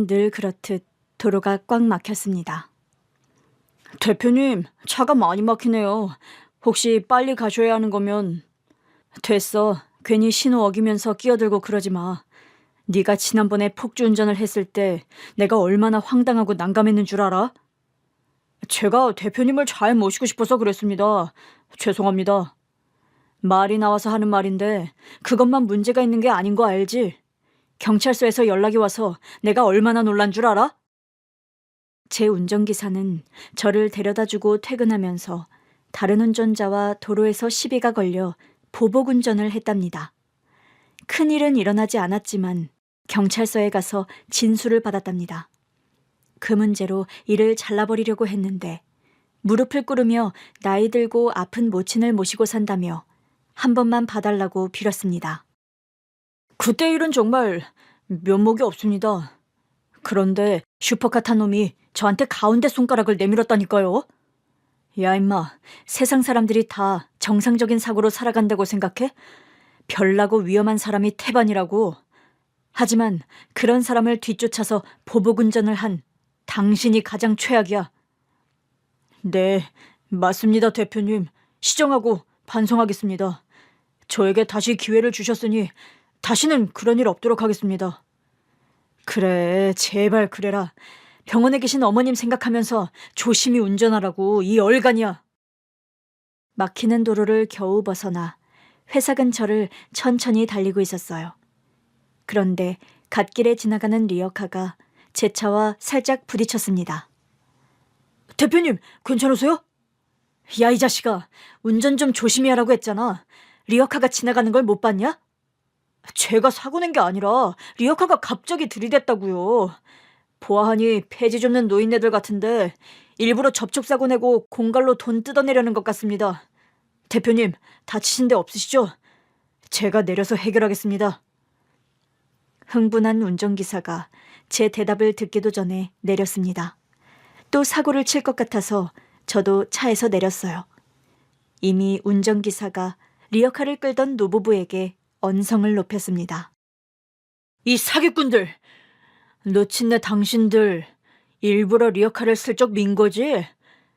오늘은 늘 그렇듯 도로가 꽉 막혔습니다. 대표님, 차가 많이 막히네요. 혹시 빨리 가셔야 하는 거면... 됐어. 괜히 신호 어기면서 끼어들고 그러지 마. 네가 지난번에 폭주 운전을 했을 때 내가 얼마나 황당하고 난감했는 줄 알아? 제가 대표님을 잘 모시고 싶어서 그랬습니다. 죄송합니다. 말이 나와서 하는 말인데 그것만 문제가 있는 게 아닌 거 알지? 경찰서에서 연락이 와서 내가 얼마나 놀란 줄 알아? 제 운전기사는 저를 데려다주고 퇴근하면서 다른 운전자와 도로에서 시비가 걸려 보복운전을 했답니다. 큰일은 일어나지 않았지만 경찰서에 가서 진술을 받았답니다. 그 문제로 일을 잘라버리려고 했는데 무릎을 꿇으며 나이 들고 아픈 모친을 모시고 산다며 한 번만 봐달라고 빌었습니다. 그때 일은 정말 면목이 없습니다. 그런데 슈퍼카 탄 놈이 저한테 가운데 손가락을 내밀었다니까요. 야 임마, 세상 사람들이 다 정상적인 사고로 살아간다고 생각해? 별나고 위험한 사람이 태반이라고. 하지만 그런 사람을 뒤쫓아서 보복운전을 한 당신이 가장 최악이야. 네, 맞습니다 대표님. 시정하고 반성하겠습니다. 저에게 다시 기회를 주셨으니 다시는 그런 일 없도록 하겠습니다. 그래, 제발 그래라. 병원에 계신 어머님 생각하면서 조심히 운전하라고, 이 얼간이야. 막히는 도로를 겨우 벗어나 회사 근처를 천천히 달리고 있었어요. 그런데 갓길에 지나가는 리어카가 제 차와 살짝 부딪혔습니다. 대표님, 괜찮으세요? 야, 이 자식아, 운전 좀 조심히 하라고 했잖아. 리어카가 지나가는 걸 못 봤냐? 제가 사고 낸 게 아니라 리어카가 갑자기 들이댔다고요. 보아하니 폐지 줍는 노인네들 같은데 일부러 접촉사고 내고 공갈로 돈 뜯어내려는 것 같습니다. 대표님, 다치신 데 없으시죠? 제가 내려서 해결하겠습니다. 흥분한 운전기사가 제 대답을 듣기도 전에 내렸습니다. 또 사고를 칠 것 같아서 저도 차에서 내렸어요. 이미 운전기사가 리어카를 끌던 노부부에게 언성을 높였습니다. 이 사기꾼들! 놓친네 당신들 일부러 리어카를 슬쩍 민 거지?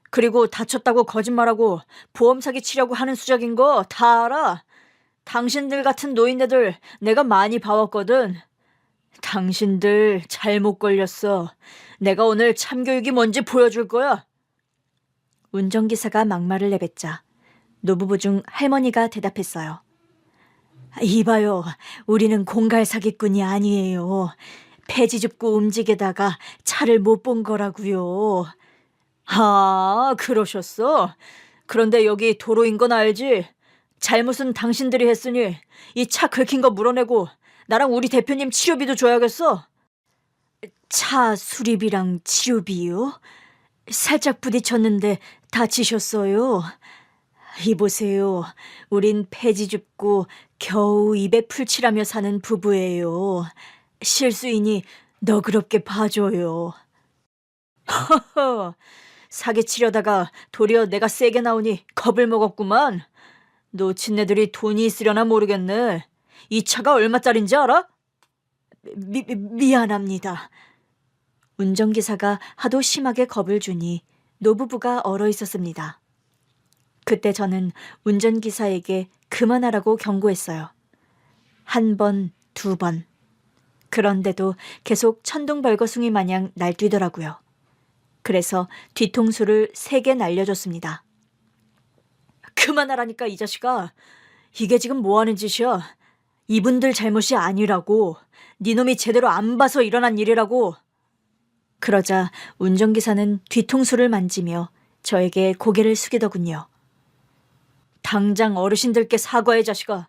그리고 다쳤다고 거짓말하고 보험 사기 치려고 하는 수작인 거 다 알아. 당신들 같은 노인네들 내가 많이 봐왔거든. 당신들 잘못 걸렸어. 내가 오늘 참교육이 뭔지 보여줄 거야. 운전기사가 막말을 내뱉자 노부부 중 할머니가 대답했어요. 이봐요, 우리는 공갈 사기꾼이 아니에요. 폐지 줍고 움직이다가 차를 못 본 거라고요. 아, 그러셨어? 그런데 여기 도로인 건 알지? 잘못은 당신들이 했으니 이 차 긁힌 거 물어내고 나랑 우리 대표님 치료비도 줘야겠어. 차 수리비랑 치료비요? 살짝 부딪혔는데 다치셨어요. 이보세요. 우린 폐지 줍고 겨우 입에 풀칠하며 사는 부부예요. 실수이니 너그럽게 봐줘요. 허허, 사기치려다가 도리어 내가 세게 나오니 겁을 먹었구만. 놓친애들이 돈이 있으려나 모르겠네. 이 차가 얼마짜린지 알아? 미안합니다. 운전기사가 하도 심하게 겁을 주니 노부부가 얼어 있었습니다. 그때 저는 운전기사에게 그만하라고 경고했어요. 한 번, 두 번. 그런데도 계속 천둥벌거숭이 마냥 날뛰더라고요. 그래서 뒤통수를 3개 날려줬습니다. 그만하라니까 이 자식아. 이게 지금 뭐하는 짓이야. 이분들 잘못이 아니라고. 니놈이 제대로 안 봐서 일어난 일이라고. 그러자 운전기사는 뒤통수를 만지며 저에게 고개를 숙이더군요. 당장 어르신들께 사과해 자식아.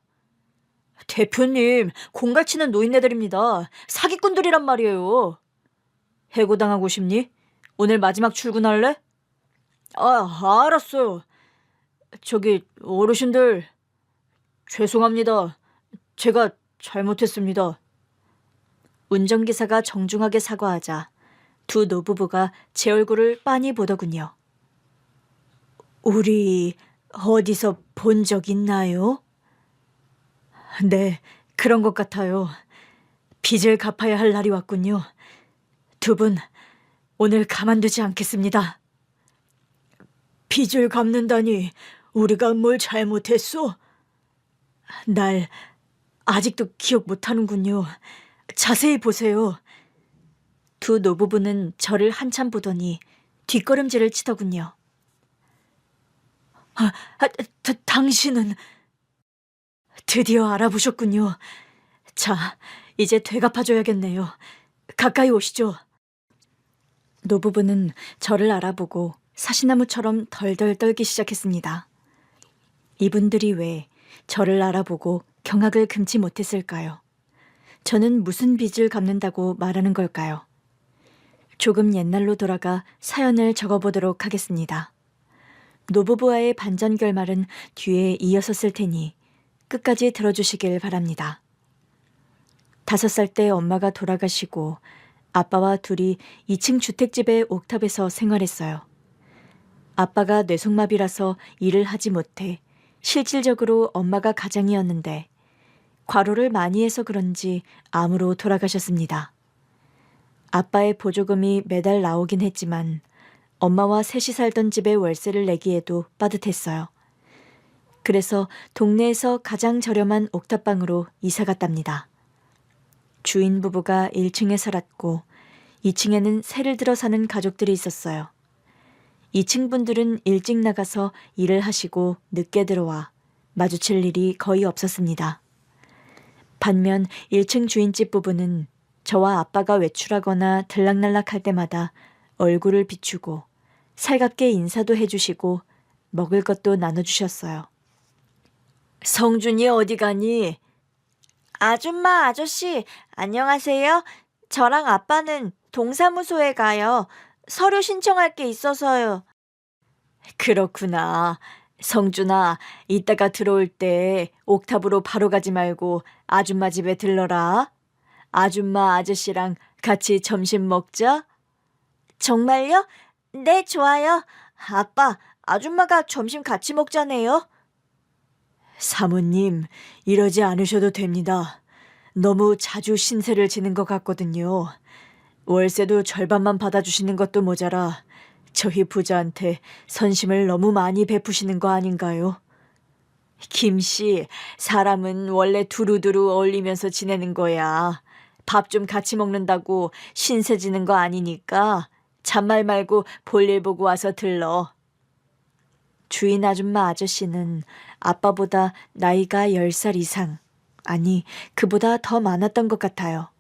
대표님, 공갈치는 노인네들입니다. 사기꾼들이란 말이에요. 해고당하고 싶니? 오늘 마지막 출근할래? 아, 알았어요. 저기 어르신들 죄송합니다. 제가 잘못했습니다. 운전기사가 정중하게 사과하자 두 노부부가 제 얼굴을 빤히 보더군요. 우리 어디서 본 적 있나요? 네, 그런 것 같아요. 빚을 갚아야 할 날이 왔군요. 두 분, 오늘 가만두지 않겠습니다. 빚을 갚는다니 우리가 뭘 잘못했소? 날 아직도 기억 못하는군요. 자세히 보세요. 두 노부부는 저를 한참 보더니 뒷걸음질을 치더군요. 당신은 드디어 알아보셨군요. 자, 이제 되갚아줘야겠네요. 가까이 오시죠. 노부부는 저를 알아보고 사시나무처럼 덜덜 떨기 시작했습니다. 이분들이 왜 저를 알아보고 경악을 금치 못했을까요? 저는 무슨 빚을 갚는다고 말하는 걸까요? 조금 옛날로 돌아가 사연을 적어보도록 하겠습니다. 노부부와의 반전 결말은 뒤에 이어서 쓸 테니 끝까지 들어주시길 바랍니다. 5살 때 엄마가 돌아가시고 아빠와 둘이 2층 주택집의 옥탑에서 생활했어요. 아빠가 뇌성마비라서 일을 하지 못해 실질적으로 엄마가 가장이었는데 과로를 많이 해서 그런지 암으로 돌아가셨습니다. 아빠의 보조금이 매달 나오긴 했지만 엄마와 셋이 살던 집의 월세를 내기에도 빠듯했어요. 그래서 동네에서 가장 저렴한 옥탑방으로 이사 갔답니다. 주인 부부가 1층에 살았고 2층에는 새를 들어 사는 가족들이 있었어요. 2층 분들은 일찍 나가서 일을 하시고 늦게 들어와 마주칠 일이 거의 없었습니다. 반면 1층 주인집 부부는 저와 아빠가 외출하거나 들락날락할 때마다 얼굴을 비추고 살갑게 인사도 해주시고 먹을 것도 나눠주셨어요. 성준이 어디 가니? 아줌마, 아저씨, 안녕하세요. 저랑 아빠는 동사무소에 가요. 서류 신청할 게 있어서요. 그렇구나. 성준아, 이따가 들어올 때 옥탑으로 바로 가지 말고 아줌마 집에 들러라. 아줌마 아저씨랑 같이 점심 먹자. 정말요? 네, 좋아요. 아빠, 아줌마가 점심 같이 먹자네요. 사모님, 이러지 않으셔도 됩니다. 너무 자주 신세를 지는 것 같거든요. 월세도 절반만 받아주시는 것도 모자라 저희 부자한테 선심을 너무 많이 베푸시는 거 아닌가요? 김씨, 사람은 원래 두루두루 어울리면서 지내는 거야. 밥 좀 같이 먹는다고 신세 지는 거 아니니까 잔말 말고 볼일 보고 와서 들러. 주인 아줌마 아저씨는 아빠보다 나이가 10살 이상, 아니 그보다 더 많았던 것 같아요.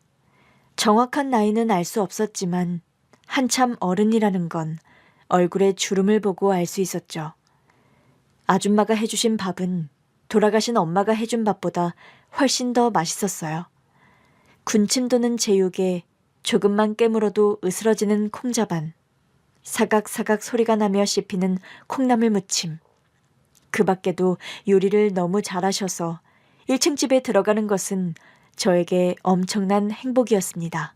정확한 나이는 알 수 없었지만 한참 어른이라는 건 얼굴에 주름을 보고 알 수 있었죠. 아줌마가 해주신 밥은 돌아가신 엄마가 해준 밥보다 훨씬 더 맛있었어요. 군침 도는 제육에 조금만 깨물어도 으스러지는 콩자반, 사각사각 소리가 나며 씹히는 콩나물 무침. 그 밖에도 요리를 너무 잘하셔서 1층 집에 들어가는 것은 저에게 엄청난 행복이었습니다.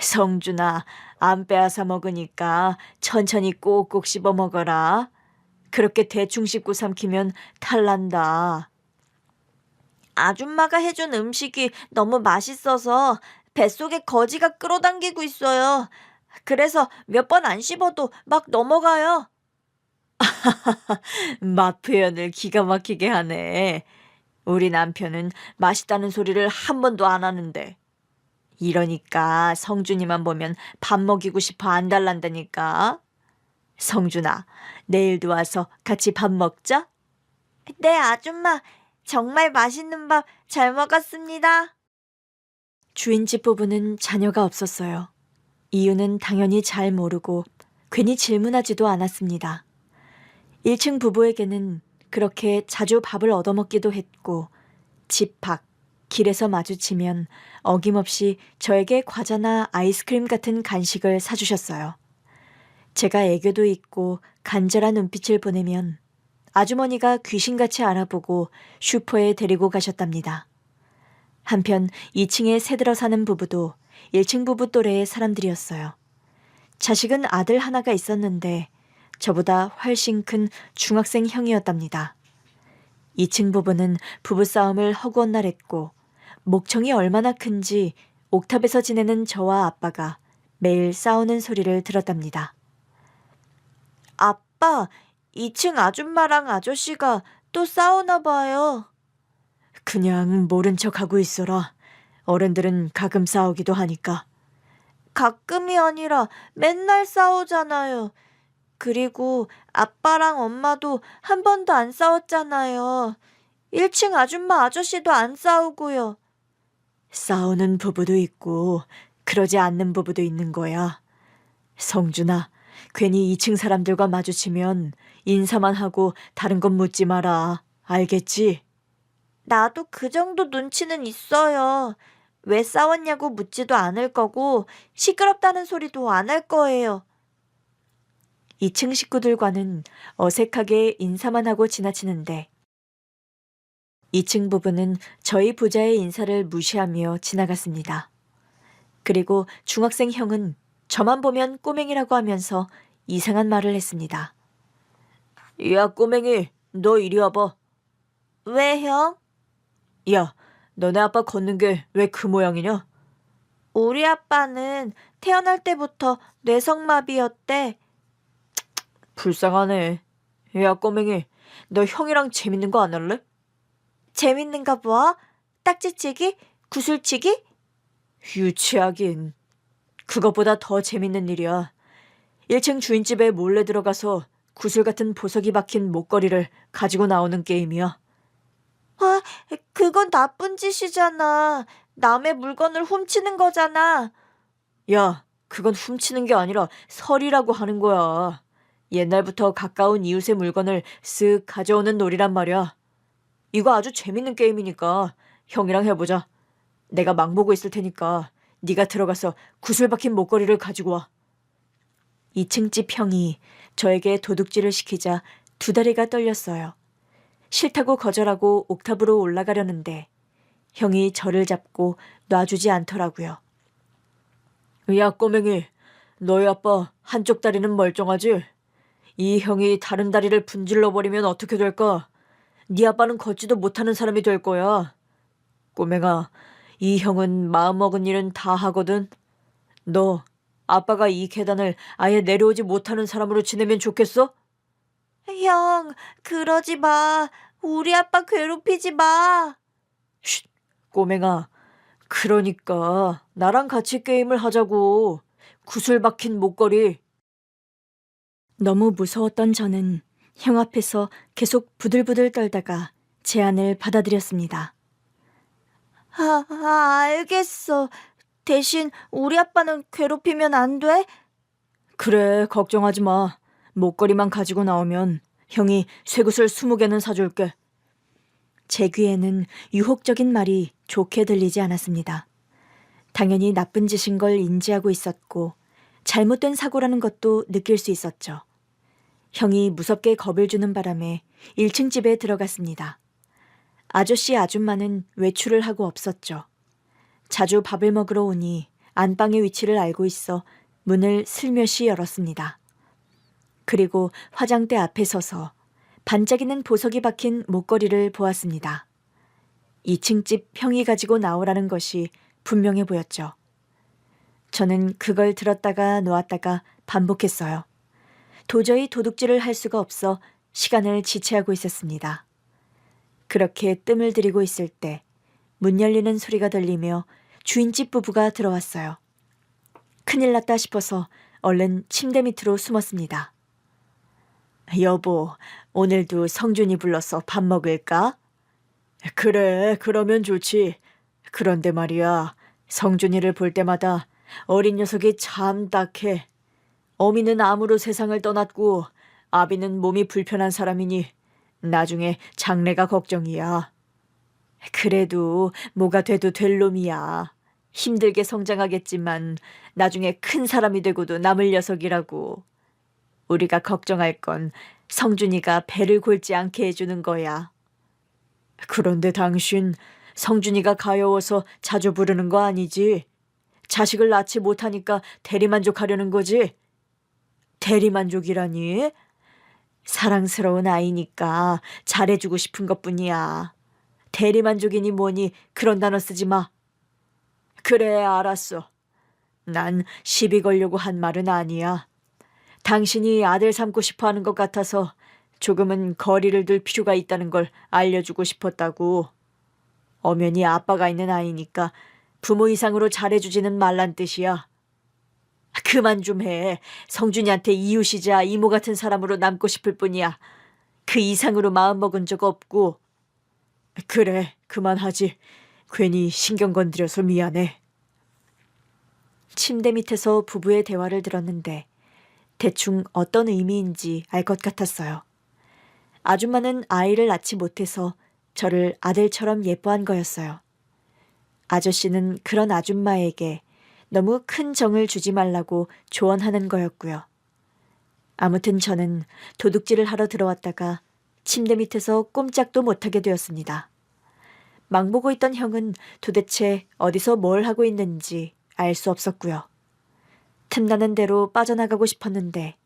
성준아, 안 빼앗아 먹으니까 천천히 꼭꼭 씹어 먹어라. 그렇게 대충 씹고 삼키면 탈난다. 아줌마가 해준 음식이 너무 맛있어서 뱃속에 거지가 끌어당기고 있어요. 그래서 몇 번 안 씹어도 막 넘어가요. 맛 표현을 기가 막히게 하네. 우리 남편은 맛있다는 소리를 한 번도 안 하는데. 이러니까 성준이만 보면 밥 먹이고 싶어 안달난다니까. 성준아, 내일도 와서 같이 밥 먹자. 네, 아줌마. 정말 맛있는 밥 잘 먹었습니다. 주인집 부부는 자녀가 없었어요. 이유는 당연히 잘 모르고 괜히 질문하지도 않았습니다. 1층 부부에게는 그렇게 자주 밥을 얻어먹기도 했고 집 밖, 길에서 마주치면 어김없이 저에게 과자나 아이스크림 같은 간식을 사주셨어요. 제가 애교도 있고 간절한 눈빛을 보내면 아주머니가 귀신같이 알아보고 슈퍼에 데리고 가셨답니다. 한편 2층에 새들어 사는 부부도 1층 부부 또래의 사람들이었어요. 자식은 아들 하나가 있었는데 저보다 훨씬 큰 중학생 형이었답니다. 2층 부부는 부부싸움을 허구한 날 했고 목청이 얼마나 큰지 옥탑에서 지내는 저와 아빠가 매일 싸우는 소리를 들었답니다. 아빠, 2층 아줌마랑 아저씨가 또 싸우나 봐요. 그냥 모른 척하고 있어라. 어른들은 가끔 싸우기도 하니까. 가끔이 아니라 맨날 싸우잖아요. 그리고 아빠랑 엄마도 한 번도 안 싸웠잖아요. 1층 아줌마 아저씨도 안 싸우고요. 싸우는 부부도 있고 그러지 않는 부부도 있는 거야. 성준아, 괜히 2층 사람들과 마주치면 인사만 하고 다른 건 묻지 마라. 알겠지? 나도 그 정도 눈치는 있어요. 왜 싸웠냐고 묻지도 않을 거고 시끄럽다는 소리도 안 할 거예요. 2층 식구들과는 어색하게 인사만 하고 지나치는데 2층 부부는 저희 부자의 인사를 무시하며 지나갔습니다. 그리고 중학생 형은 저만 보면 꼬맹이라고 하면서 이상한 말을 했습니다. 야, 꼬맹이, 너 이리 와봐. 왜, 형? 야, 너네 아빠 걷는 게 왜 그 모양이냐? 우리 아빠는 태어날 때부터 뇌성마비였대. 불쌍하네. 야, 꼬맹이, 너 형이랑 재밌는 거 안 할래? 재밌는 거 뭐? 딱지치기? 구슬치기? 유치하긴. 그것보다 더 재밌는 일이야. 1층 주인집에 몰래 들어가서 구슬 같은 보석이 박힌 목걸이를 가지고 나오는 게임이야. 아, 그건 나쁜 짓이잖아. 남의 물건을 훔치는 거잖아. 야, 그건 훔치는 게 아니라 설이라고 하는 거야. 옛날부터 가까운 이웃의 물건을 쓱 가져오는 놀이란 말이야. 이거 아주 재밌는 게임이니까 형이랑 해보자. 내가 막 보고 있을 테니까 네가 들어가서 구슬 박힌 목걸이를 가지고 와. 2층 집 형이 저에게 도둑질을 시키자 두 다리가 떨렸어요. 싫다고 거절하고 옥탑으로 올라가려는데 형이 저를 잡고 놔주지 않더라고요. 야, 꼬맹이, 너희 아빠 한쪽 다리는 멀쩡하지? 이 형이 다른 다리를 분질러버리면 어떻게 될까? 네 아빠는 걷지도 못하는 사람이 될 거야. 꼬맹아, 이 형은 마음먹은 일은 다 하거든. 너 아빠가 이 계단을 아예 내려오지 못하는 사람으로 지내면 좋겠어? 형, 그러지 마. 우리 아빠 괴롭히지 마. 쉿, 꼬맹아. 그러니까 나랑 같이 게임을 하자고. 구슬 박힌 목걸이. 너무 무서웠던 저는 형 앞에서 계속 부들부들 떨다가 제안을 받아들였습니다. 알겠어. 대신 우리 아빠는 괴롭히면 안 돼? 그래, 걱정하지 마. 목걸이만 가지고 나오면 형이 쇠구슬 20개는 사줄게. 제 귀에는 유혹적인 말이 좋게 들리지 않았습니다. 당연히 나쁜 짓인 걸 인지하고 있었고 잘못된 사고라는 것도 느낄 수 있었죠. 형이 무섭게 겁을 주는 바람에 1층 집에 들어갔습니다. 아저씨 아줌마는 외출을 하고 없었죠. 자주 밥을 먹으러 오니 안방의 위치를 알고 있어 문을 슬며시 열었습니다. 그리고 화장대 앞에 서서 반짝이는 보석이 박힌 목걸이를 보았습니다. 2층 집 형이 가지고 나오라는 것이 분명해 보였죠. 저는 그걸 들었다가 놓았다가 반복했어요. 도저히 도둑질을 할 수가 없어 시간을 지체하고 있었습니다. 그렇게 뜸을 들이고 있을 때 문 열리는 소리가 들리며 주인집 부부가 들어왔어요. 큰일 났다 싶어서 얼른 침대 밑으로 숨었습니다. 여보, 오늘도 성준이 불러서 밥 먹을까? 그래, 그러면 좋지. 그런데 말이야, 성준이를 볼 때마다 어린 녀석이 참 딱해. 어미는 암으로 세상을 떠났고 아비는 몸이 불편한 사람이니 나중에 장래가 걱정이야. 그래도 뭐가 돼도 될 놈이야. 힘들게 성장하겠지만 나중에 큰 사람이 되고도 남을 녀석이라고. 우리가 걱정할 건 성준이가 배를 골지 않게 해주는 거야. 그런데 당신 성준이가 가여워서 자주 부르는 거 아니지? 자식을 낳지 못하니까 대리만족하려는 거지? 대리만족이라니? 사랑스러운 아이니까 잘해주고 싶은 것뿐이야. 대리만족이니 뭐니 그런 단어 쓰지 마. 그래, 알았어. 난 시비 걸려고 한 말은 아니야. 당신이 아들 삼고 싶어 하는 것 같아서 조금은 거리를 둘 필요가 있다는 걸 알려주고 싶었다고. 엄연히 아빠가 있는 아이니까 부모 이상으로 잘해주지는 말란 뜻이야. 그만 좀 해. 성준이한테 이웃이자 이모 같은 사람으로 남고 싶을 뿐이야. 그 이상으로 마음먹은 적 없고. 그래, 그만하지. 괜히 신경 건드려서 미안해. 침대 밑에서 부부의 대화를 들었는데 대충 어떤 의미인지 알 것 같았어요. 아줌마는 아이를 낳지 못해서 저를 아들처럼 예뻐한 거였어요. 아저씨는 그런 아줌마에게 너무 큰 정을 주지 말라고 조언하는 거였고요. 아무튼 저는 도둑질을 하러 들어왔다가 침대 밑에서 꼼짝도 못하게 되었습니다. 망보고 있던 형은 도대체 어디서 뭘 하고 있는지 알 수 없었고요. 틈나는 대로 빠져나가고 싶었는데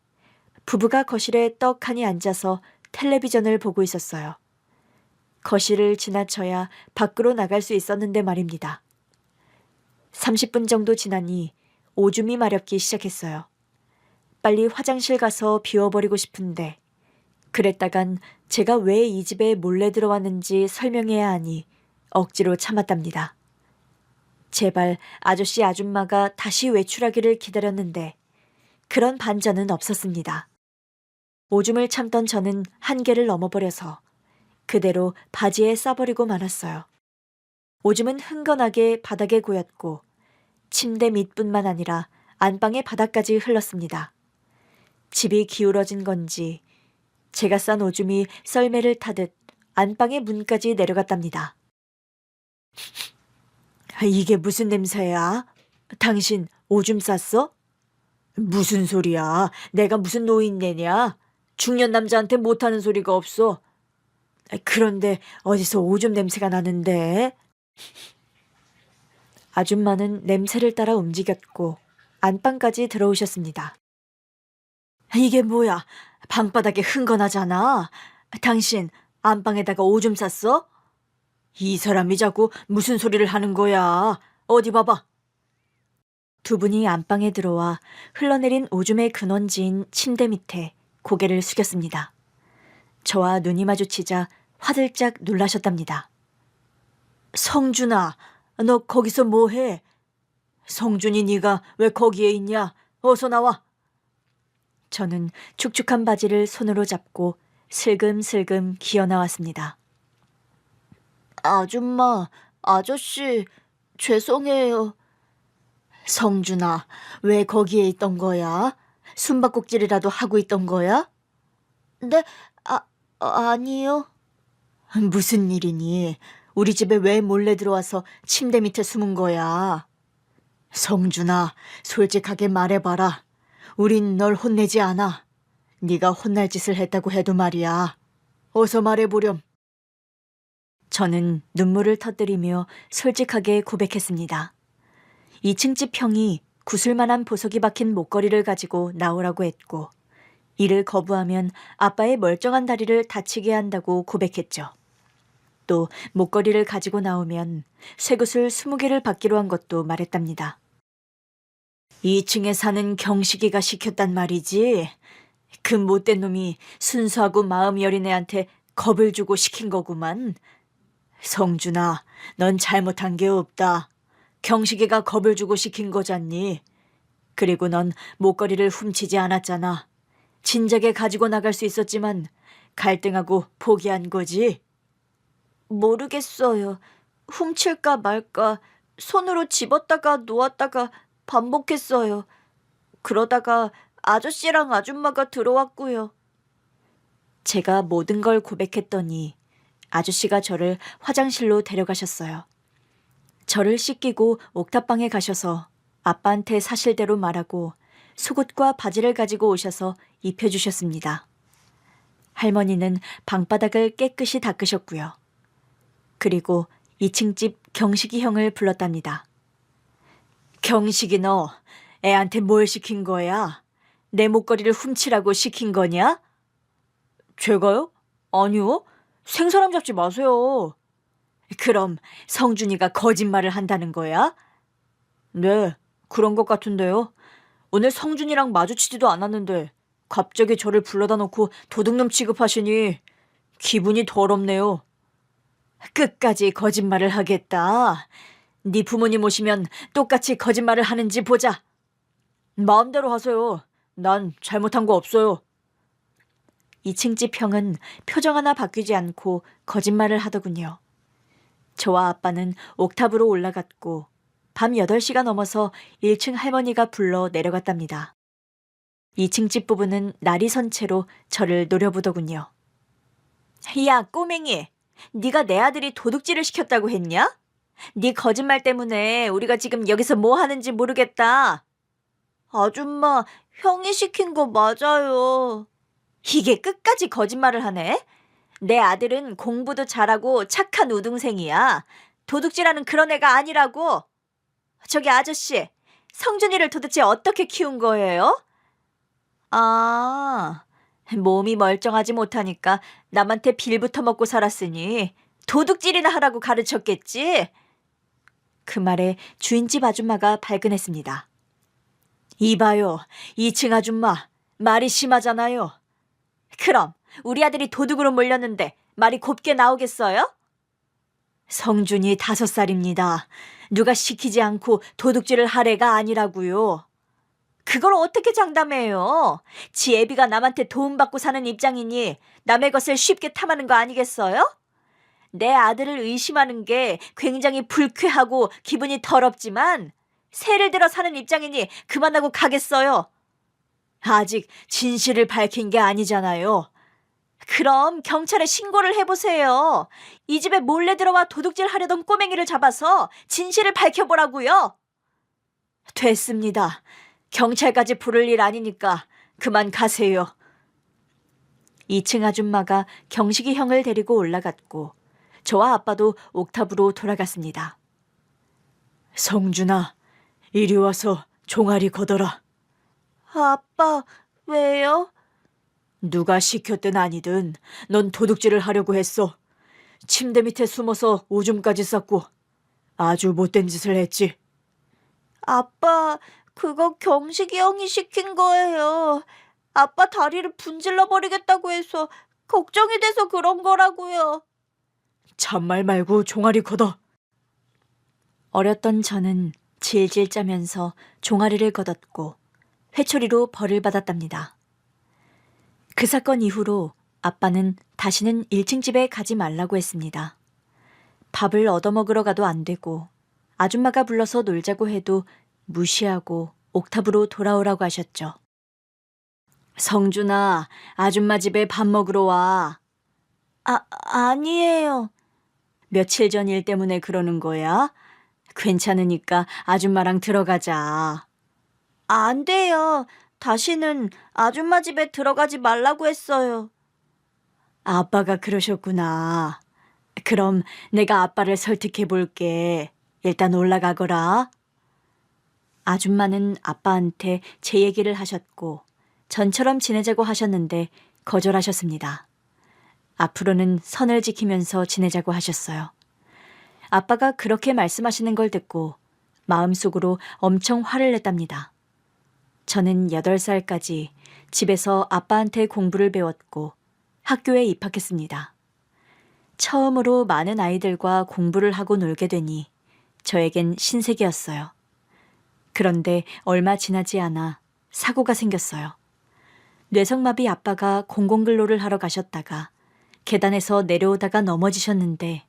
부부가 거실에 떡하니 앉아서 텔레비전을 보고 있었어요. 거실을 지나쳐야 밖으로 나갈 수 있었는데 말입니다. 30분 정도 지나니 오줌이 마렵기 시작했어요. 빨리 화장실 가서 비워버리고 싶은데 그랬다간 제가 왜 이 집에 몰래 들어왔는지 설명해야 하니 억지로 참았답니다. 제발 아저씨 아줌마가 다시 외출하기를 기다렸는데 그런 반전은 없었습니다. 오줌을 참던 저는 한계를 넘어버려서 그대로 바지에 싸버리고 말았어요. 오줌은 흥건하게 바닥에 고였고 침대 밑뿐만 아니라 안방의 바닥까지 흘렀습니다. 집이 기울어진 건지 제가 싼 오줌이 썰매를 타듯 안방의 문까지 내려갔답니다. 이게 무슨 냄새야? 당신 오줌 쌌어? 무슨 소리야? 내가 무슨 노인네냐? 중년 남자한테 못하는 소리가 없어. 그런데 어디서 오줌 냄새가 나는데? 아줌마는 냄새를 따라 움직였고 안방까지 들어오셨습니다. 이게 뭐야? 방바닥에 흥건하잖아. 당신 안방에다가 오줌 쌌어? 이 사람이 자꾸 무슨 소리를 하는 거야? 어디 봐봐. 두 분이 안방에 들어와 흘러내린 오줌의 근원지인 침대 밑에 고개를 숙였습니다. 저와 눈이 마주치자 화들짝 놀라셨답니다. 성준아, 너 거기서 뭐해? 성준이 네가 왜 거기에 있냐? 어서 나와. 저는 축축한 바지를 손으로 잡고 슬금슬금 기어나왔습니다. 아줌마, 아저씨, 죄송해요. 성준아, 왜 거기에 있던 거야? 숨바꼭질이라도 하고 있던 거야? 네, 아니요. 무슨 일이니? 우리 집에 왜 몰래 들어와서 침대 밑에 숨은 거야? 성준아, 솔직하게 말해봐라. 우린 널 혼내지 않아. 네가 혼날 짓을 했다고 해도 말이야. 어서 말해보렴. 저는 눈물을 터뜨리며 솔직하게 고백했습니다. 2층 집 형이 구슬만한 보석이 박힌 목걸이를 가지고 나오라고 했고 이를 거부하면 아빠의 멀쩡한 다리를 다치게 한다고 고백했죠. 또 목걸이를 가지고 나오면 쇠구슬 20개를 받기로 한 것도 말했답니다. 2층에 사는 경식이가 시켰단 말이지. 그 못된 놈이 순수하고 마음 여린 애한테 겁을 주고 시킨 거구만. 성준아, 넌 잘못한 게 없다. 경식이가 겁을 주고 시킨 거잖니. 그리고 넌 목걸이를 훔치지 않았잖아. 진작에 가지고 나갈 수 있었지만 갈등하고 포기한 거지. 모르겠어요. 훔칠까 말까 손으로 집었다가 놓았다가 반복했어요. 그러다가 아저씨랑 아줌마가 들어왔고요. 제가 모든 걸 고백했더니 아저씨가 저를 화장실로 데려가셨어요. 저를 씻기고 옥탑방에 가셔서 아빠한테 사실대로 말하고 속옷과 바지를 가지고 오셔서 입혀주셨습니다. 할머니는 방바닥을 깨끗이 닦으셨고요. 그리고 2층 집 경식이 형을 불렀답니다. 경식이 너 애한테 뭘 시킨 거야? 내 목걸이를 훔치라고 시킨 거냐? 제가요? 아니요. 생사람 잡지 마세요. 그럼 성준이가 거짓말을 한다는 거야? 네, 그런 것 같은데요. 오늘 성준이랑 마주치지도 않았는데 갑자기 저를 불러다 놓고 도둑놈 취급하시니 기분이 더럽네요. 끝까지 거짓말을 하겠다. 네 부모님 오시면 똑같이 거짓말을 하는지 보자. 마음대로 하세요. 난 잘못한 거 없어요. 2층 집 형은 표정 하나 바뀌지 않고 거짓말을 하더군요. 저와 아빠는 옥탑으로 올라갔고 밤 8시가 넘어서 1층 할머니가 불러 내려갔답니다. 2층 집 부부는 날이 선 채로 저를 노려보더군요. 야, 꼬맹이. 네가 내 아들이 도둑질을 시켰다고 했냐? 네 거짓말 때문에 우리가 지금 여기서 뭐 하는지 모르겠다. 아줌마, 형이 시킨 거 맞아요. 이게 끝까지 거짓말을 하네? 내 아들은 공부도 잘하고 착한 우등생이야. 도둑질하는 그런 애가 아니라고. 저기 아저씨, 성준이를 도대체 어떻게 키운 거예요? 아, 몸이 멀쩡하지 못하니까 남한테 빌부터 먹고 살았으니 도둑질이나 하라고 가르쳤겠지? 그 말에 주인집 아줌마가 발끈했습니다. 이봐요, 2층 아줌마, 말이 심하잖아요. 그럼 우리 아들이 도둑으로 몰렸는데 말이 곱게 나오겠어요? 성준이 5살입니다. 누가 시키지 않고 도둑질을 할 애가 아니라고요. 그걸 어떻게 장담해요? 지 애비가 남한테 도움받고 사는 입장이니 남의 것을 쉽게 탐하는 거 아니겠어요? 내 아들을 의심하는 게 굉장히 불쾌하고 기분이 더럽지만 새를 들어 사는 입장이니 그만하고 가겠어요. 아직 진실을 밝힌 게 아니잖아요. 그럼 경찰에 신고를 해보세요. 이 집에 몰래 들어와 도둑질 하려던 꼬맹이를 잡아서 진실을 밝혀보라고요. 됐습니다. 경찰까지 부를 일 아니니까 그만 가세요. 2층 아줌마가 경식이 형을 데리고 올라갔고 저와 아빠도 옥탑으로 돌아갔습니다. 성준아, 이리 와서 종아리 걷어라. 아빠, 왜요? 누가 시켰든 아니든 넌 도둑질을 하려고 했어. 침대 밑에 숨어서 오줌까지 쌌고 아주 못된 짓을 했지. 아빠, 그거 경식이 형이 시킨 거예요. 아빠 다리를 분질러 버리겠다고 해서 걱정이 돼서 그런 거라고요. 참말 말고 종아리 걷어. 어렸던 저는 질질 짜면서 종아리를 걷었고 회초리로 벌을 받았답니다. 그 사건 이후로 아빠는 다시는 1층 집에 가지 말라고 했습니다. 밥을 얻어먹으러 가도 안 되고 아줌마가 불러서 놀자고 해도 무시하고 옥탑으로 돌아오라고 하셨죠. 성준아, 아줌마 집에 밥 먹으러 와. 아니에요. 며칠 전 일 때문에 그러는 거야? 괜찮으니까 아줌마랑 들어가자. 안 돼요. 다시는 아줌마 집에 들어가지 말라고 했어요. 아빠가 그러셨구나. 그럼 내가 아빠를 설득해 볼게. 일단 올라가거라. 아줌마는 아빠한테 제 얘기를 하셨고 전처럼 지내자고 하셨는데 거절하셨습니다. 앞으로는 선을 지키면서 지내자고 하셨어요. 아빠가 그렇게 말씀하시는 걸 듣고 마음속으로 엄청 화를 냈답니다. 저는 8살까지 집에서 아빠한테 공부를 배웠고 학교에 입학했습니다. 처음으로 많은 아이들과 공부를 하고 놀게 되니 저에겐 신세계였어요. 그런데 얼마 지나지 않아 사고가 생겼어요. 뇌성마비 아빠가 공공근로를 하러 가셨다가 계단에서 내려오다가 넘어지셨는데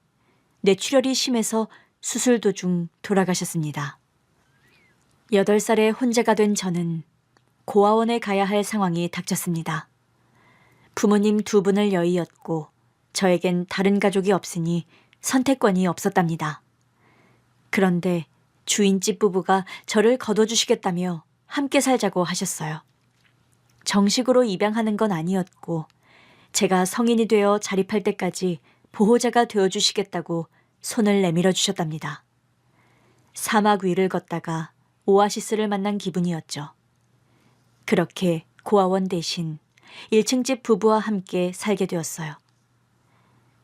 뇌출혈이 심해서 수술 도중 돌아가셨습니다. 8살에 혼자가 된 저는 고아원에 가야 할 상황이 닥쳤습니다. 부모님 2분을 여의었고 저에겐 다른 가족이 없으니 선택권이 없었답니다. 그런데 주인집 부부가 저를 거둬주시겠다며 함께 살자고 하셨어요. 정식으로 입양하는 건 아니었고 제가 성인이 되어 자립할 때까지 보호자가 되어주시겠다고 손을 내밀어 주셨답니다. 사막 위를 걷다가 오아시스를 만난 기분이었죠. 그렇게 고아원 대신 1층 집 부부와 함께 살게 되었어요.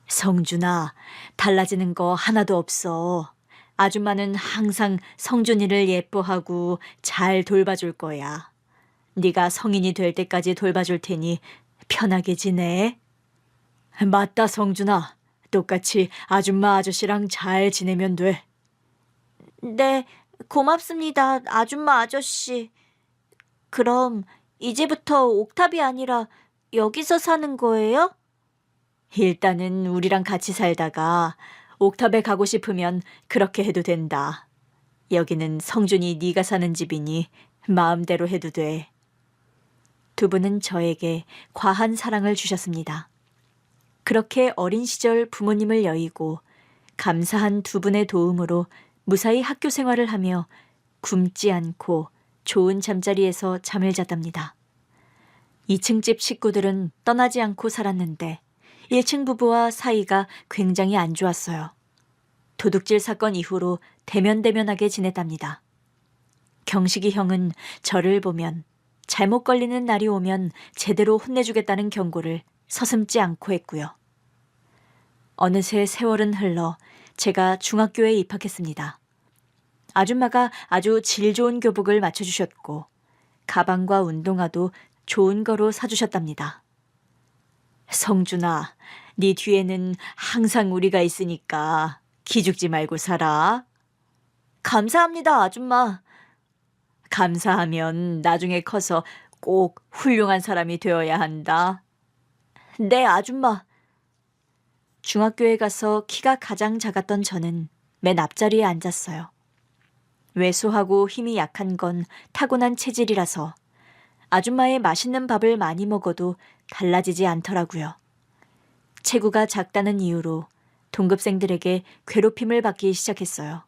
성준아, 달라지는 거 하나도 없어. 아줌마는 항상 성준이를 예뻐하고 잘 돌봐줄 거야. 네가 성인이 될 때까지 돌봐줄 테니 편하게 지내. 맞다, 성준아. 똑같이 아줌마 아저씨랑 잘 지내면 돼. 네, 고맙습니다, 아줌마 아저씨. 그럼 이제부터 옥탑이 아니라 여기서 사는 거예요? 일단은 우리랑 같이 살다가 옥탑에 가고 싶으면 그렇게 해도 된다. 여기는 성준이 네가 사는 집이니 마음대로 해도 돼. 두 분은 저에게 과한 사랑을 주셨습니다. 그렇게 어린 시절 부모님을 여의고 감사한 두 분의 도움으로 무사히 학교 생활을 하며 굶지 않고 좋은 잠자리에서 잠을 잤답니다. 2층 집 식구들은 떠나지 않고 살았는데 1층 부부와 사이가 굉장히 안 좋았어요. 도둑질 사건 이후로 대면대면하게 지냈답니다. 경식이 형은 저를 보면 잘못 걸리는 날이 오면 제대로 혼내주겠다는 경고를 서슴지 않고 했고요. 어느새 세월은 흘러 제가 중학교에 입학했습니다. 아줌마가 아주 질 좋은 교복을 맞춰주셨고 가방과 운동화도 좋은 거로 사주셨답니다. 성준아, 네 뒤에는 항상 우리가 있으니까 기죽지 말고 살아. 감사합니다, 아줌마. 감사하면 나중에 커서 꼭 훌륭한 사람이 되어야 한다. 네, 아줌마. 중학교에 가서 키가 가장 작았던 저는 맨 앞자리에 앉았어요. 왜소하고 힘이 약한 건 타고난 체질이라서 아줌마의 맛있는 밥을 많이 먹어도 달라지지 않더라고요. 체구가 작다는 이유로 동급생들에게 괴롭힘을 받기 시작했어요.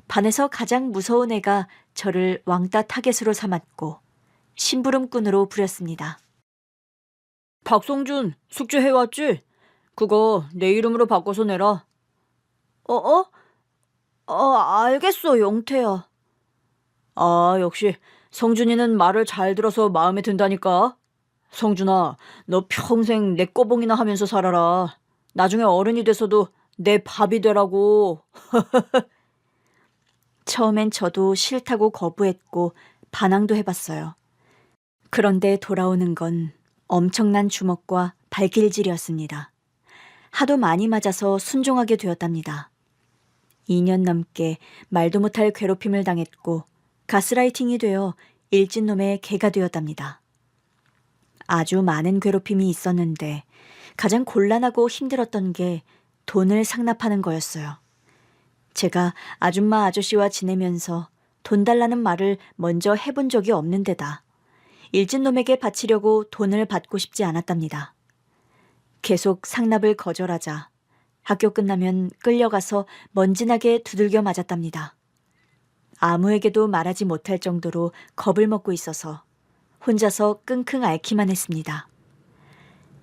반에서 가장 무서운 애가 저를 왕따 타겟으로 삼았고 심부름꾼으로 부렸습니다. 박성준, 숙제 해왔지? 그거 내 이름으로 바꿔서 내라. 알겠어, 영태야. 아, 역시 성준이는 말을 잘 들어서 마음에 든다니까. 성준아, 너 평생 내 꼬봉이나 하면서 살아라. 나중에 어른이 돼서도 내 밥이 되라고. 처음엔 저도 싫다고 거부했고 반항도 해봤어요. 그런데 돌아오는 건 엄청난 주먹과 발길질이었습니다. 하도 많이 맞아서 순종하게 되었답니다. 2년 넘게 말도 못할 괴롭힘을 당했고 가스라이팅이 되어 일진놈의 개가 되었답니다. 아주 많은 괴롭힘이 있었는데 가장 곤란하고 힘들었던 게 돈을 상납하는 거였어요. 제가 아줌마 아저씨와 지내면서 돈 달라는 말을 먼저 해본 적이 없는 데다 일진놈에게 바치려고 돈을 받고 싶지 않았답니다. 계속 상납을 거절하자 학교 끝나면 끌려가서 먼지나게 두들겨 맞았답니다. 아무에게도 말하지 못할 정도로 겁을 먹고 있어서 혼자서 끙끙 앓기만 했습니다.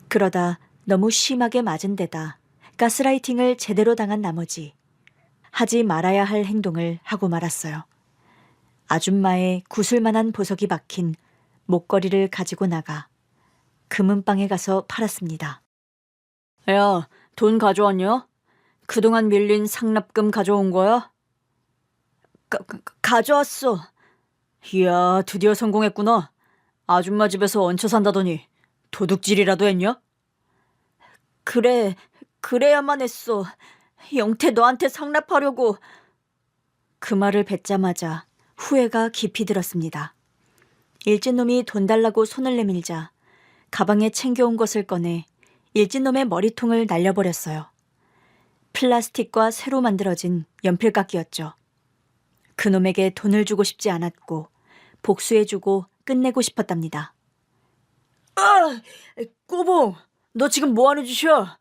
그러다 너무 심하게 맞은 데다 가스라이팅을 제대로 당한 나머지 하지 말아야 할 행동을 하고 말았어요. 아줌마의 구슬만한 보석이 박힌 목걸이를 가지고 나가 금은방에 가서 팔았습니다. 야, 돈 가져왔냐? 그동안 밀린 상납금 가져온 거야? 가져왔어. 이야, 드디어 성공했구나. 아줌마 집에서 얹혀 산다더니 도둑질이라도 했냐? 그래, 그래야만 했어. 영태 너한테 상납하려고. 그 말을 뱉자마자 후회가 깊이 들었습니다. 일진놈이 돈 달라고 손을 내밀자 가방에 챙겨온 것을 꺼내 일진놈의 머리통을 날려버렸어요. 플라스틱과 새로 만들어진 연필깎이였죠. 그놈에게 돈을 주고 싶지 않았고 복수해주고 끝내고 싶었답니다. 아! 꼬봉! 너 지금 뭐하는 짓이야?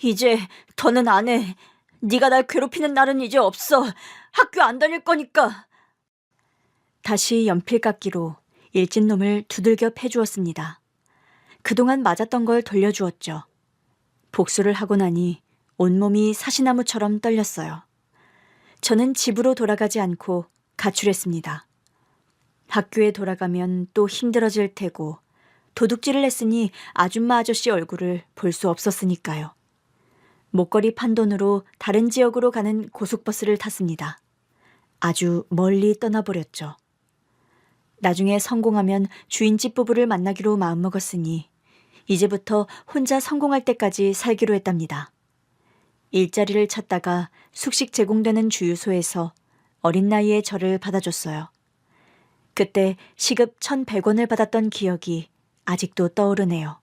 이제 더는 안 해. 네가 날 괴롭히는 날은 이제 없어. 학교 안 다닐 거니까. 다시 연필깎이로 일진놈을 두들겨 패주었습니다. 그동안 맞았던 걸 돌려주었죠. 복수를 하고 나니 온몸이 사시나무처럼 떨렸어요. 저는 집으로 돌아가지 않고 가출했습니다. 학교에 돌아가면 또 힘들어질 테고 도둑질을 했으니 아줌마 아저씨 얼굴을 볼 수 없었으니까요. 목걸이 판돈으로 다른 지역으로 가는 고속버스를 탔습니다. 아주 멀리 떠나버렸죠. 나중에 성공하면 주인집 부부를 만나기로 마음먹었으니 이제부터 혼자 성공할 때까지 살기로 했답니다. 일자리를 찾다가 숙식 제공되는 주유소에서 어린 나이에 저를 받아줬어요. 그때 시급 1,100원을 받았던 기억이 아직도 떠오르네요.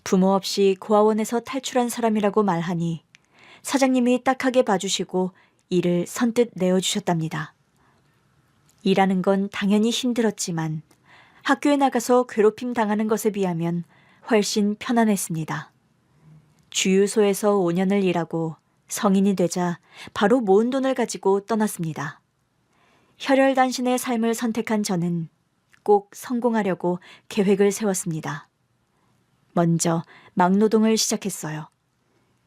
부모 없이 고아원에서 탈출한 사람이라고 말하니 사장님이 딱하게 봐주시고 일을 선뜻 내어주셨답니다. 일하는 건 당연히 힘들었지만 학교에 나가서 괴롭힘 당하는 것에 비하면 훨씬 편안했습니다. 주유소에서 5년을 일하고 성인이 되자 바로 모은 돈을 가지고 떠났습니다. 혈혈단신의 삶을 선택한 저는 꼭 성공하려고 계획을 세웠습니다. 먼저 막노동을 시작했어요.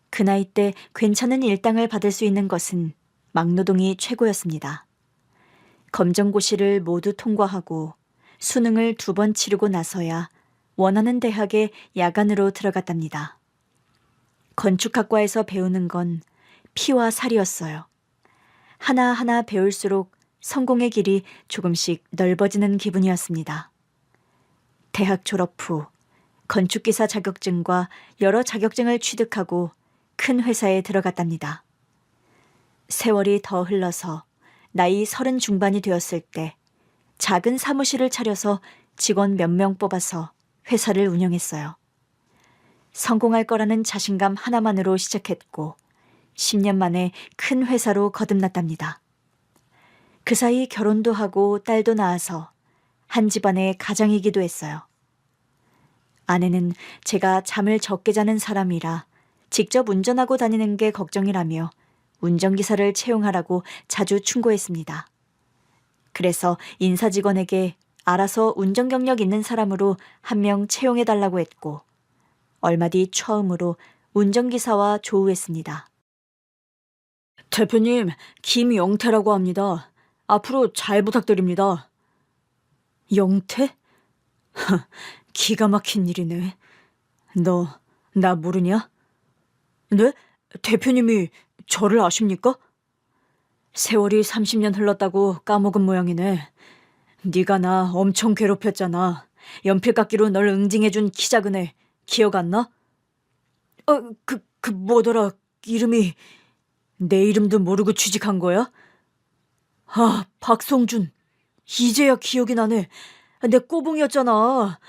그 나이 때 괜찮은 일당을 받을 수 있는 것은 막노동이 최고였습니다. 검정고시를 모두 통과하고 수능을 2번 치르고 나서야 원하는 대학에 야간으로 들어갔답니다. 건축학과에서 배우는 건 피와 살이었어요. 하나하나 배울수록 성공의 길이 조금씩 넓어지는 기분이었습니다. 대학 졸업 후 건축기사 자격증과 여러 자격증을 취득하고 큰 회사에 들어갔답니다. 세월이 더 흘러서 나이 30 중반이 되었을 때 작은 사무실을 차려서 직원 몇 명 뽑아서 회사를 운영했어요. 성공할 거라는 자신감 하나만으로 시작했고 10년 만에 큰 회사로 거듭났답니다. 그 사이 결혼도 하고 딸도 낳아서 한 집안의 가장이기도 했어요. 아내는 제가 잠을 적게 자는 사람이라 직접 운전하고 다니는 게 걱정이라며 운전기사를 채용하라고 자주 충고했습니다. 그래서 인사직원에게 알아서 운전 경력 있는 사람으로 한 명 채용해달라고 했고 얼마 뒤 처음으로 운전기사와 조우했습니다. 대표님, 김영태라고 합니다. 앞으로 잘 부탁드립니다. 영태? 기가 막힌 일이네. 너 나 모르냐? 네? 대표님이 저를 아십니까? 세월이 30년 흘렀다고 까먹은 모양이네. 네가 나 엄청 괴롭혔잖아. 연필깎이로 널 응징해준 키 작은 애 기억 안 나? 뭐더라 이름이. 내 이름도 모르고 취직한 거야? 아, 박성준. 이제야 기억이 나네. 내 꼬붕이었잖아.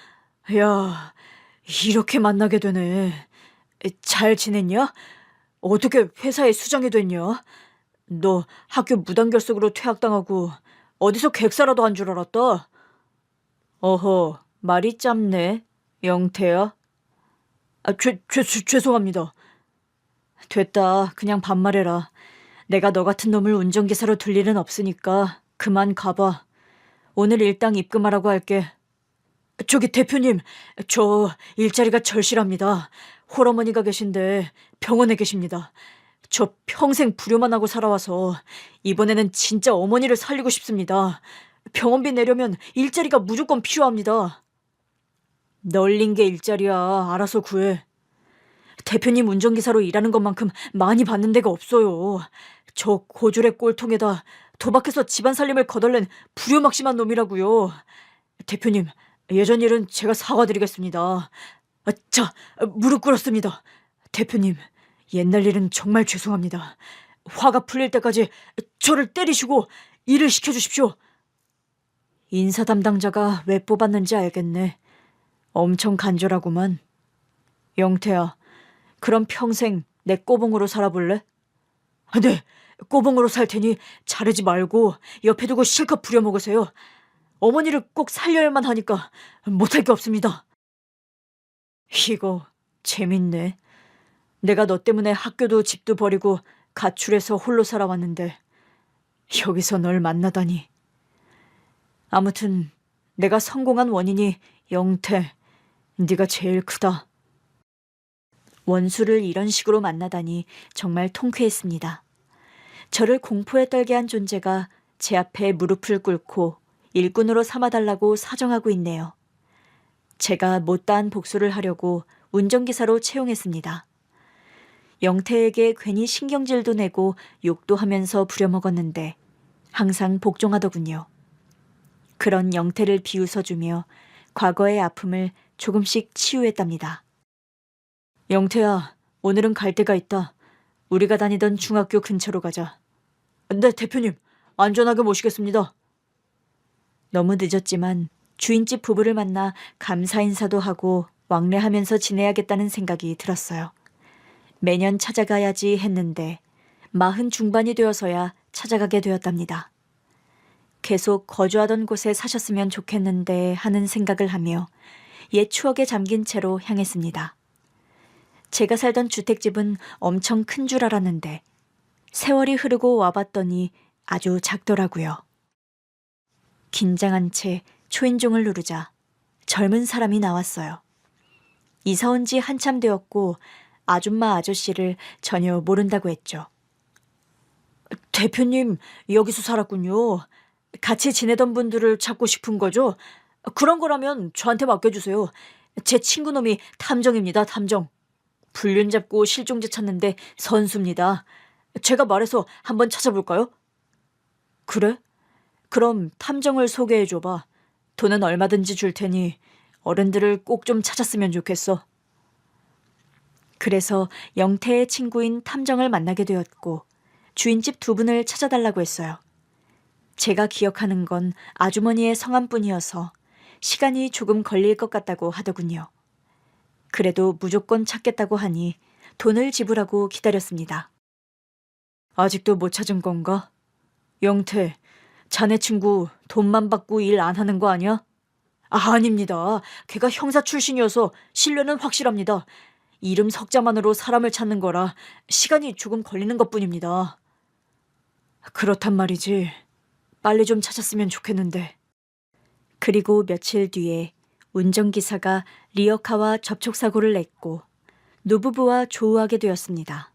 야, 이렇게 만나게 되네. 잘 지냈냐? 어떻게 회사에 수장이 됐냐? 너 학교 무단결석으로 퇴학당하고 어디서 객사라도 한 줄 알았다. 어허, 말이 짧네, 영태야. 죄송합니다. 됐다, 그냥 반말해라. 내가 너 같은 놈을 운전기사로 둘 일은 없으니까 그만 가봐. 오늘 일당 입금하라고 할게. 저기 대표님, 저 일자리가 절실합니다. 홀어머니가 계신데 병원에 계십니다. 저 평생 불효만 하고 살아와서 이번에는 진짜 어머니를 살리고 싶습니다. 병원비 내려면 일자리가 무조건 필요합니다. 널린 게 일자리야. 알아서 구해. 대표님 운전기사로 일하는 것만큼 많이 받는 데가 없어요. 저 고졸의 꼴통에다 도박해서 집안 살림을 거덜낸 불효막심한 놈이라고요. 대표님, 예전 일은 제가 사과드리겠습니다. 무릎 꿇었습니다. 대표님, 옛날 일은 정말 죄송합니다. 화가 풀릴 때까지 저를 때리시고 일을 시켜주십시오. 인사 담당자가 왜 뽑았는지 알겠네. 엄청 간절하구만. 영태야, 그럼 평생 내 꼬봉으로 살아볼래? 네, 꼬봉으로 살 테니 자르지 말고 옆에 두고 실컷 부려먹으세요. 어머니를 꼭 살려야만 하니까 못할 게 없습니다. 이거 재밌네. 내가 너 때문에 학교도 집도 버리고 가출해서 홀로 살아왔는데 여기서 널 만나다니. 아무튼 내가 성공한 원인이 영태, 네가 제일 크다. 원수를 이런 식으로 만나다니 정말 통쾌했습니다. 저를 공포에 떨게 한 존재가 제 앞에 무릎을 꿇고 일꾼으로 삼아달라고 사정하고 있네요. 제가 못다한 복수를 하려고 운전기사로 채용했습니다. 영태에게 괜히 신경질도 내고 욕도 하면서 부려먹었는데 항상 복종하더군요. 그런 영태를 비웃어주며 과거의 아픔을 조금씩 치유했답니다. 영태야, 오늘은 갈 데가 있다. 우리가 다니던 중학교 근처로 가자. 네, 대표님. 안전하게 모시겠습니다. 너무 늦었지만 주인집 부부를 만나 감사 인사도 하고 왕래하면서 지내야겠다는 생각이 들었어요. 매년 찾아가야지 했는데 40 중반이 되어서야 찾아가게 되었답니다. 계속 거주하던 곳에 사셨으면 좋겠는데 하는 생각을 하며 옛 추억에 잠긴 채로 향했습니다. 제가 살던 주택집은 엄청 큰 줄 알았는데 세월이 흐르고 와봤더니 아주 작더라고요. 긴장한 채 초인종을 누르자 젊은 사람이 나왔어요. 이사 온 지 한참 되었고 아줌마 아저씨를 전혀 모른다고 했죠. 대표님, 여기서 살았군요. 같이 지내던 분들을 찾고 싶은 거죠? 그런 거라면 저한테 맡겨주세요. 제 친구놈이 탐정입니다, 탐정. 불륜 잡고 실종자 찾는데 선수입니다. 제가 말해서 한번 찾아볼까요? 그래? 그럼 탐정을 소개해줘봐. 돈은 얼마든지 줄 테니 어른들을 꼭 좀 찾았으면 좋겠어. 그래서 영태의 친구인 탐정을 만나게 되었고 주인집 2분을 찾아달라고 했어요. 제가 기억하는 건 아주머니의 성함뿐이어서 시간이 조금 걸릴 것 같다고 하더군요. 그래도 무조건 찾겠다고 하니 돈을 지불하고 기다렸습니다. 아직도 못 찾은 건가? 영태, 자네 친구 돈만 받고 일 안 하는 거 아니야? 아닙니다. 걔가 형사 출신이어서 신뢰는 확실합니다. 이름 석자만으로 사람을 찾는 거라 시간이 조금 걸리는 것뿐입니다. 그렇단 말이지. 빨리 좀 찾았으면 좋겠는데. 그리고 며칠 뒤에 운전기사가 리어카와 접촉사고를 냈고 노부부와 조우하게 되었습니다.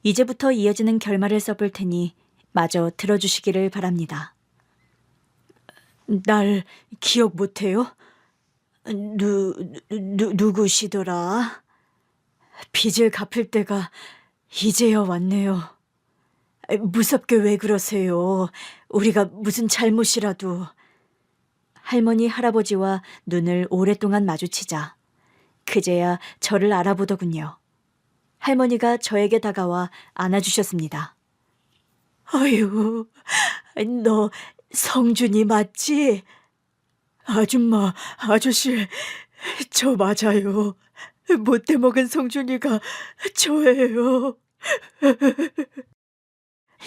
이제부터 이어지는 결말을 써볼 테니 마저 들어주시기를 바랍니다. 날 기억 못해요? 누구시더라? 빚을 갚을 때가 이제야 왔네요. 무섭게 왜 그러세요? 우리가 무슨 잘못이라도. 할머니 할아버지와 눈을 오랫동안 마주치자 그제야 저를 알아보더군요. 할머니가 저에게 다가와 안아주셨습니다. 아유, 너 성준이 맞지? 아줌마, 아저씨, 저 맞아요. 못돼 먹은 성준이가 저예요.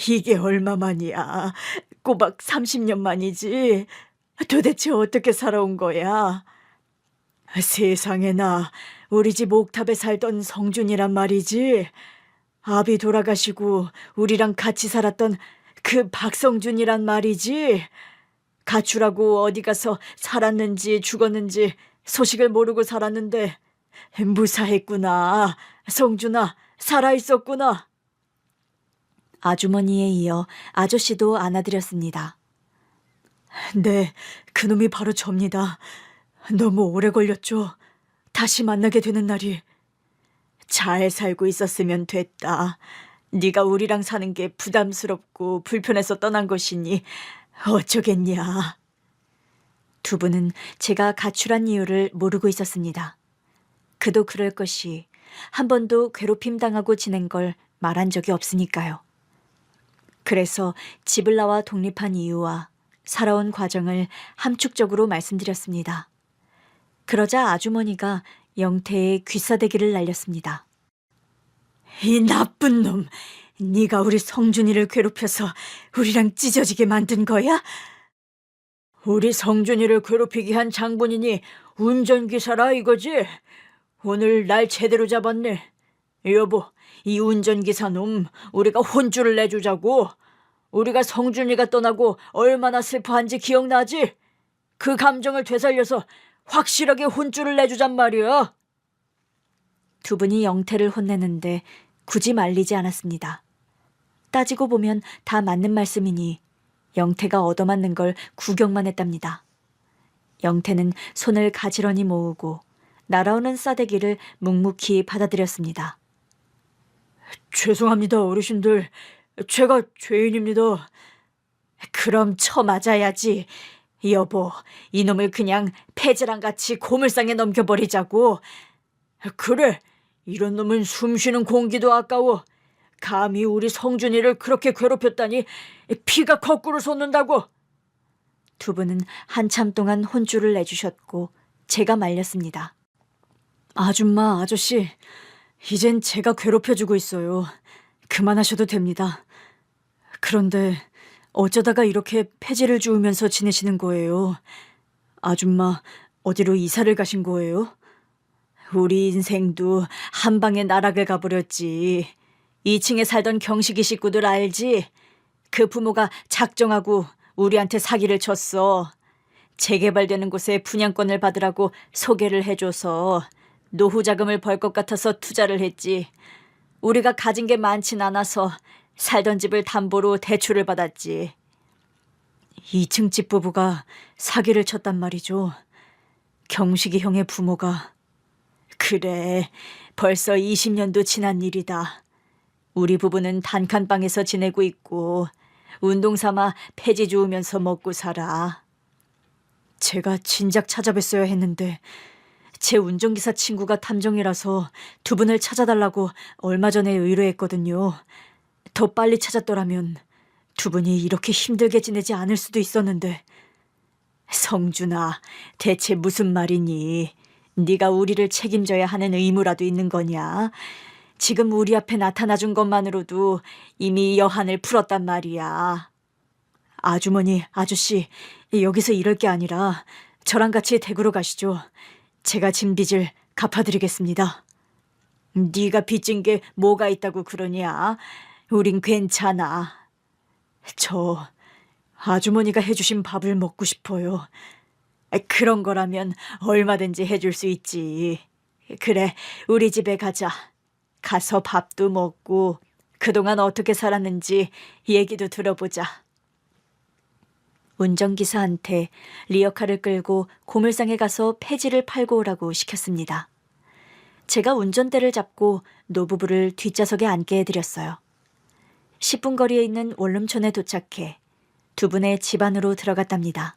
이게 얼마만이야? 꼬박 30년 만이지. 도대체 어떻게 살아온 거야? 세상에나, 우리 집 옥탑에 살던 성준이란 말이지. 아비 돌아가시고 우리랑 같이 살았던 그 박성준이란 말이지. 가출하고 어디 가서 살았는지 죽었는지 소식을 모르고 살았는데 무사했구나. 성준아, 살아있었구나. 아주머니에 이어 아저씨도 안아드렸습니다. 네, 그놈이 바로 접니다. 너무 오래 걸렸죠. 다시 만나게 되는 날이. 잘 살고 있었으면 됐다. 네가 우리랑 사는 게 부담스럽고 불편해서 떠난 것이니 어쩌겠냐. 2분은 제가 가출한 이유를 모르고 있었습니다. 그도 그럴 것이 한 번도 괴롭힘 당하고 지낸 걸 말한 적이 없으니까요. 그래서 집을 나와 독립한 이유와 살아온 과정을 함축적으로 말씀드렸습니다. 그러자 아주머니가 영태의 귀싸대기를 날렸습니다. 이 나쁜 놈, 네가 우리 성준이를 괴롭혀서 우리랑 찢어지게 만든 거야? 우리 성준이를 괴롭히게 한 장본인이 운전기사라 이거지? 오늘 날 제대로 잡았네. 여보, 이 운전기사 놈 우리가 혼쭐을 내주자고. 우리가 성준이가 떠나고 얼마나 슬퍼한지 기억나지? 그 감정을 되살려서 확실하게 혼쭐을 내주잔 말이야. 2분이 영태를 혼내는데 굳이 말리지 않았습니다. 따지고 보면 다 맞는 말씀이니 영태가 얻어맞는 걸 구경만 했답니다. 영태는 손을 가지런히 모으고 날아오는 싸대기를 묵묵히 받아들였습니다. 죄송합니다, 어르신들. 제가 죄인입니다. 그럼 쳐맞아야지. 여보, 이놈을 그냥 폐지랑 같이 고물상에 넘겨버리자고. 그래, 이런 놈은 숨쉬는 공기도 아까워. 감히 우리 성준이를 그렇게 괴롭혔다니 피가 거꾸로 솟는다고. 두 분은 한참 동안 혼쭐을 내주셨고 제가 말렸습니다. 아줌마, 아저씨, 이젠 제가 괴롭혀주고 있어요. 그만하셔도 됩니다. 그런데 어쩌다가 이렇게 폐지를 주우면서 지내시는 거예요? 아줌마, 어디로 이사를 가신 거예요? 우리 인생도 한 방에 나락을 가버렸지. 2층에 살던 경식이 식구들 알지? 그 부모가 작정하고 우리한테 사기를 쳤어. 재개발되는 곳에 분양권을 받으라고 소개를 해줘서 노후 자금을 벌 것 같아서 투자를 했지. 우리가 가진 게 많진 않아서 살던 집을 담보로 대출을 받았지. 2층 집 부부가 사기를 쳤단 말이죠. 경식이 형의 부모가. 그래, 벌써 20년도 지난 일이다. 우리 부부는 단칸방에서 지내고 있고 운동 삼아 폐지 주우면서 먹고 살아. 제가 진작 찾아뵀어야 했는데 제 운전기사 친구가 탐정이라서 두 분을 찾아달라고 얼마 전에 의뢰했거든요. 더 빨리 찾았더라면 두 분이 이렇게 힘들게 지내지 않을 수도 있었는데. 성준아, 대체 무슨 말이니? 네가 우리를 책임져야 하는 의무라도 있는 거냐? 지금 우리 앞에 나타나준 것만으로도 이미 여한을 풀었단 말이야. 아주머니, 아저씨, 여기서 이럴 게 아니라 저랑 같이 대구로 가시죠. 제가 진 빚을 갚아드리겠습니다. 네가 빚진 게 뭐가 있다고 그러냐? 우린 괜찮아. 저 아주머니가 해주신 밥을 먹고 싶어요. 그런 거라면 얼마든지 해줄 수 있지. 그래, 우리 집에 가자. 가서 밥도 먹고 그동안 어떻게 살았는지 얘기도 들어보자. 운전기사한테 리어카를 끌고 고물상에 가서 폐지를 팔고 오라고 시켰습니다. 제가 운전대를 잡고 노부부를 뒷좌석에 앉게 해드렸어요. 10분 거리에 있는 원룸촌에 도착해 두 분의 집 안으로 들어갔답니다.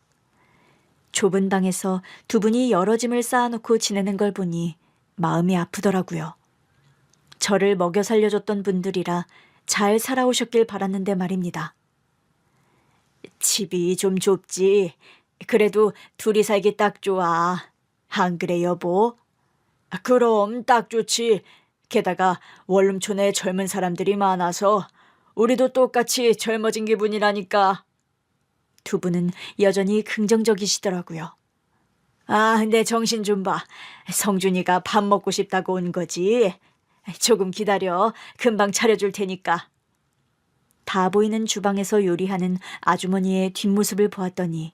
좁은 방에서 두 분이 여러 짐을 쌓아놓고 지내는 걸 보니 마음이 아프더라고요. 저를 먹여 살려줬던 분들이라 잘 살아오셨길 바랐는데 말입니다. 집이 좀 좁지. 그래도 둘이 살기 딱 좋아. 안 그래, 여보? 그럼 딱 좋지. 게다가 원룸촌에 젊은 사람들이 많아서 우리도 똑같이 젊어진 기분이라니까. 두 분은 여전히 긍정적이시더라고요. 아, 내 정신 좀 봐. 성준이가 밥 먹고 싶다고 온 거지. 조금 기다려. 금방 차려줄 테니까. 다 보이는 주방에서 요리하는 아주머니의 뒷모습을 보았더니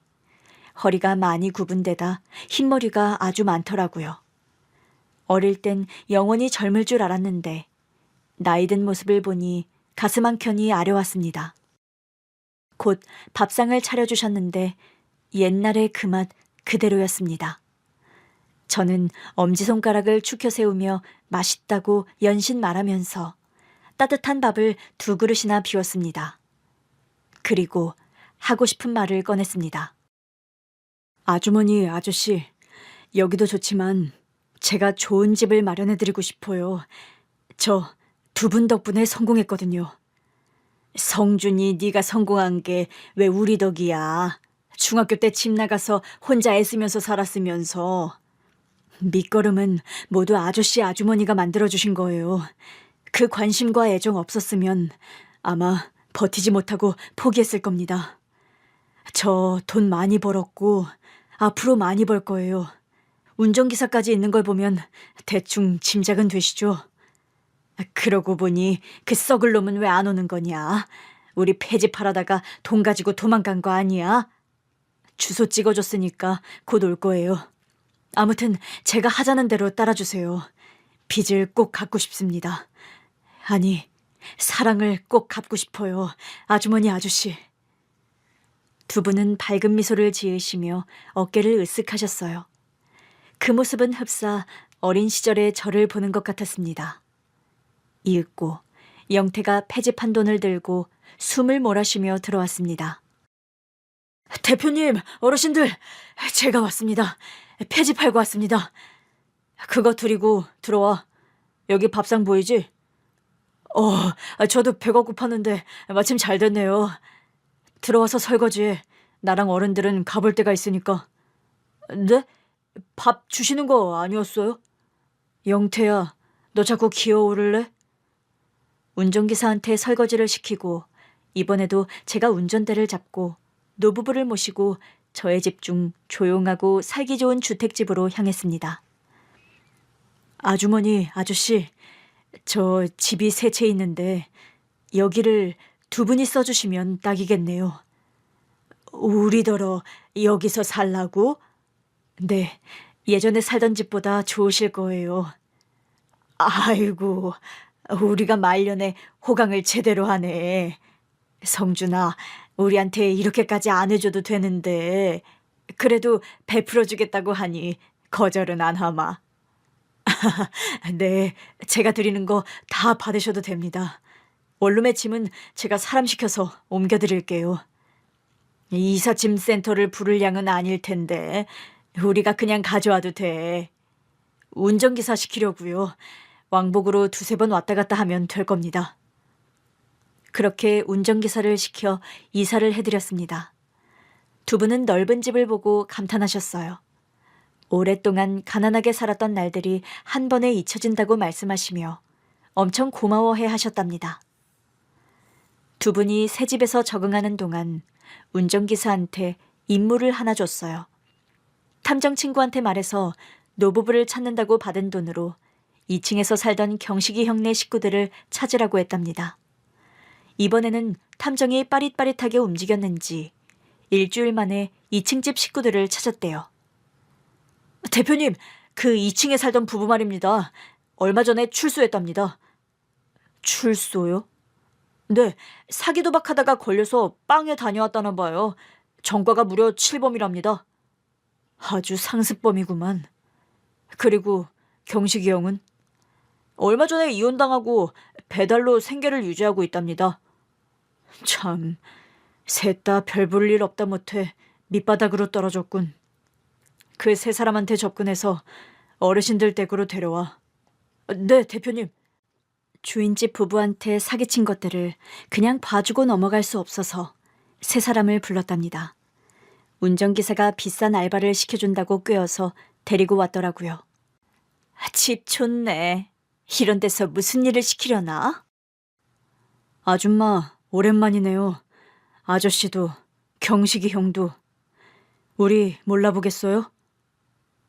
허리가 많이 굽은 데다 흰머리가 아주 많더라고요. 어릴 땐 영원히 젊을 줄 알았는데 나이 든 모습을 보니 가슴 한켠이 아려왔습니다. 곧 밥상을 차려주셨는데 옛날의 그 맛 그대로였습니다. 저는 엄지손가락을 축혀 세우며 맛있다고 연신 말하면서 따뜻한 밥을 2그릇이나 비웠습니다. 그리고 하고 싶은 말을 꺼냈습니다. 아주머니, 아저씨, 여기도 좋지만 제가 좋은 집을 마련해드리고 싶어요. 저 두 분 덕분에 성공했거든요. 성준이 네가 성공한 게 왜 우리 덕이야. 중학교 때 집 나가서 혼자 애쓰면서 살았으면서. 밑거름은 모두 아저씨 아주머니가 만들어주신 거예요. 그 관심과 애정 없었으면 아마 버티지 못하고 포기했을 겁니다. 저 돈 많이 벌었고 앞으로 많이 벌 거예요. 운전기사까지 있는 걸 보면 대충 짐작은 되시죠? 그러고 보니 그 썩을 놈은 왜 안 오는 거냐? 우리 폐지 팔아다가 돈 가지고 도망간 거 아니야? 주소 찍어줬으니까 곧 올 거예요. 아무튼 제가 하자는 대로 따라주세요. 빚을 꼭 갚고 싶습니다. 아니, 사랑을 꼭 갚고 싶어요. 아주머니, 아저씨. 두 분은 밝은 미소를 지으시며 어깨를 으쓱하셨어요. 그 모습은 흡사 어린 시절의 저를 보는 것 같았습니다. 이윽고 영태가 폐지판 돈을 들고 숨을 몰아쉬며 들어왔습니다. 대표님, 어르신들, 제가 왔습니다. 폐지 팔고 왔습니다. 그거 드리고 들어와. 여기 밥상 보이지? 저도 배가 고팠는데 마침 잘 됐네요. 들어와서 설거지해. 나랑 어른들은 가볼 데가 있으니까. 네? 밥 주시는 거 아니었어요? 영태야, 너 자꾸 기어오를래? 운전기사한테 설거지를 시키고 이번에도 제가 운전대를 잡고 노부부를 모시고 저의 집 중 조용하고 살기 좋은 주택집으로 향했습니다. 아주머니, 아저씨, 저 집이 세 채 있는데 여기를 두 분이 써주시면 딱이겠네요. 우리더러 여기서 살라고? 네, 예전에 살던 집보다 좋으실 거예요. 아이고, 우리가 말년에 호강을 제대로 하네. 성준아, 우리한테 이렇게까지 안 해줘도 되는데 그래도 베풀어주겠다고 하니 거절은 안 하마. 네, 제가 드리는 거 다 받으셔도 됩니다. 원룸의 짐은 제가 사람 시켜서 옮겨드릴게요. 이삿짐 센터를 부를 양은 아닐 텐데 우리가 그냥 가져와도 돼. 운전기사 시키려고요. 왕복으로 두세 번 왔다 갔다 하면 될 겁니다. 그렇게 운전기사를 시켜 이사를 해드렸습니다. 두 분은 넓은 집을 보고 감탄하셨어요. 오랫동안 가난하게 살았던 날들이 한 번에 잊혀진다고 말씀하시며 엄청 고마워해 하셨답니다. 두 분이 새 집에서 적응하는 동안 운전기사한테 임무를 하나 줬어요. 탐정 친구한테 말해서 노부부를 찾는다고 받은 돈으로 2층에서 살던 경식이 형네 식구들을 찾으라고 했답니다. 이번에는 탐정이 빠릿빠릿하게 움직였는지 일주일 만에 2층 집 식구들을 찾았대요. 대표님, 그 2층에 살던 부부 말입니다. 얼마 전에 출소했답니다. 출소요? 네, 사기 도박하다가 걸려서 빵에 다녀왔다나 봐요. 전과가 무려 7범이랍니다. 아주 상습범이구만. 그리고 경식이 형은? 얼마 전에 이혼당하고 배달로 생계를 유지하고 있답니다. 참, 셋 다 별 볼 일 없다 못해 밑바닥으로 떨어졌군. 그 세 사람한테 접근해서 어르신들 댁으로 데려와. 네, 대표님. 주인집 부부한테 사기친 것들을 그냥 봐주고 넘어갈 수 없어서 세 사람을 불렀답니다. 운전기사가 비싼 알바를 시켜준다고 꿰어서 데리고 왔더라고요. 집 좋네. 이런 데서 무슨 일을 시키려나? 아줌마, 오랜만이네요. 아저씨도, 경식이 형도. 우리 몰라보겠어요?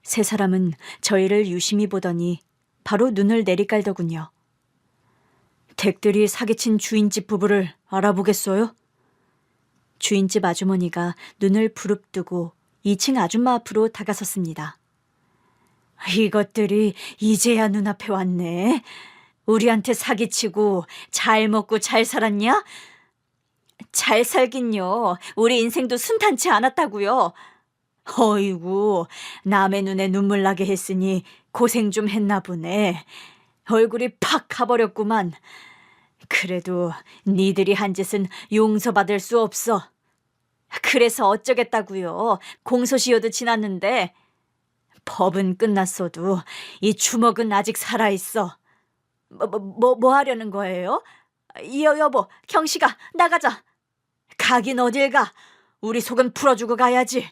세 사람은 저희를 유심히 보더니 바로 눈을 내리깔더군요. 댁들이 사기친 주인집 부부를 알아보겠어요? 주인집 아주머니가 눈을 부릅뜨고 2층 아줌마 앞으로 다가섰습니다. 이것들이 이제야 눈앞에 왔네. 우리한테 사기치고 잘 먹고 잘 살았냐? 잘 살긴요. 우리 인생도 순탄치 않았다고요. 어이구, 남의 눈에 눈물 나게 했으니 고생 좀 했나 보네. 얼굴이 팍 가버렸구만. 그래도 니들이 한 짓은 용서받을 수 없어. 그래서 어쩌겠다고요. 공소시효도 지났는데. 법은 끝났어도 이 주먹은 아직 살아있어. 뭐 하려는 거예요? 여보, 경식아, 나가자. 가긴 어딜 가. 우리 속은 풀어주고 가야지.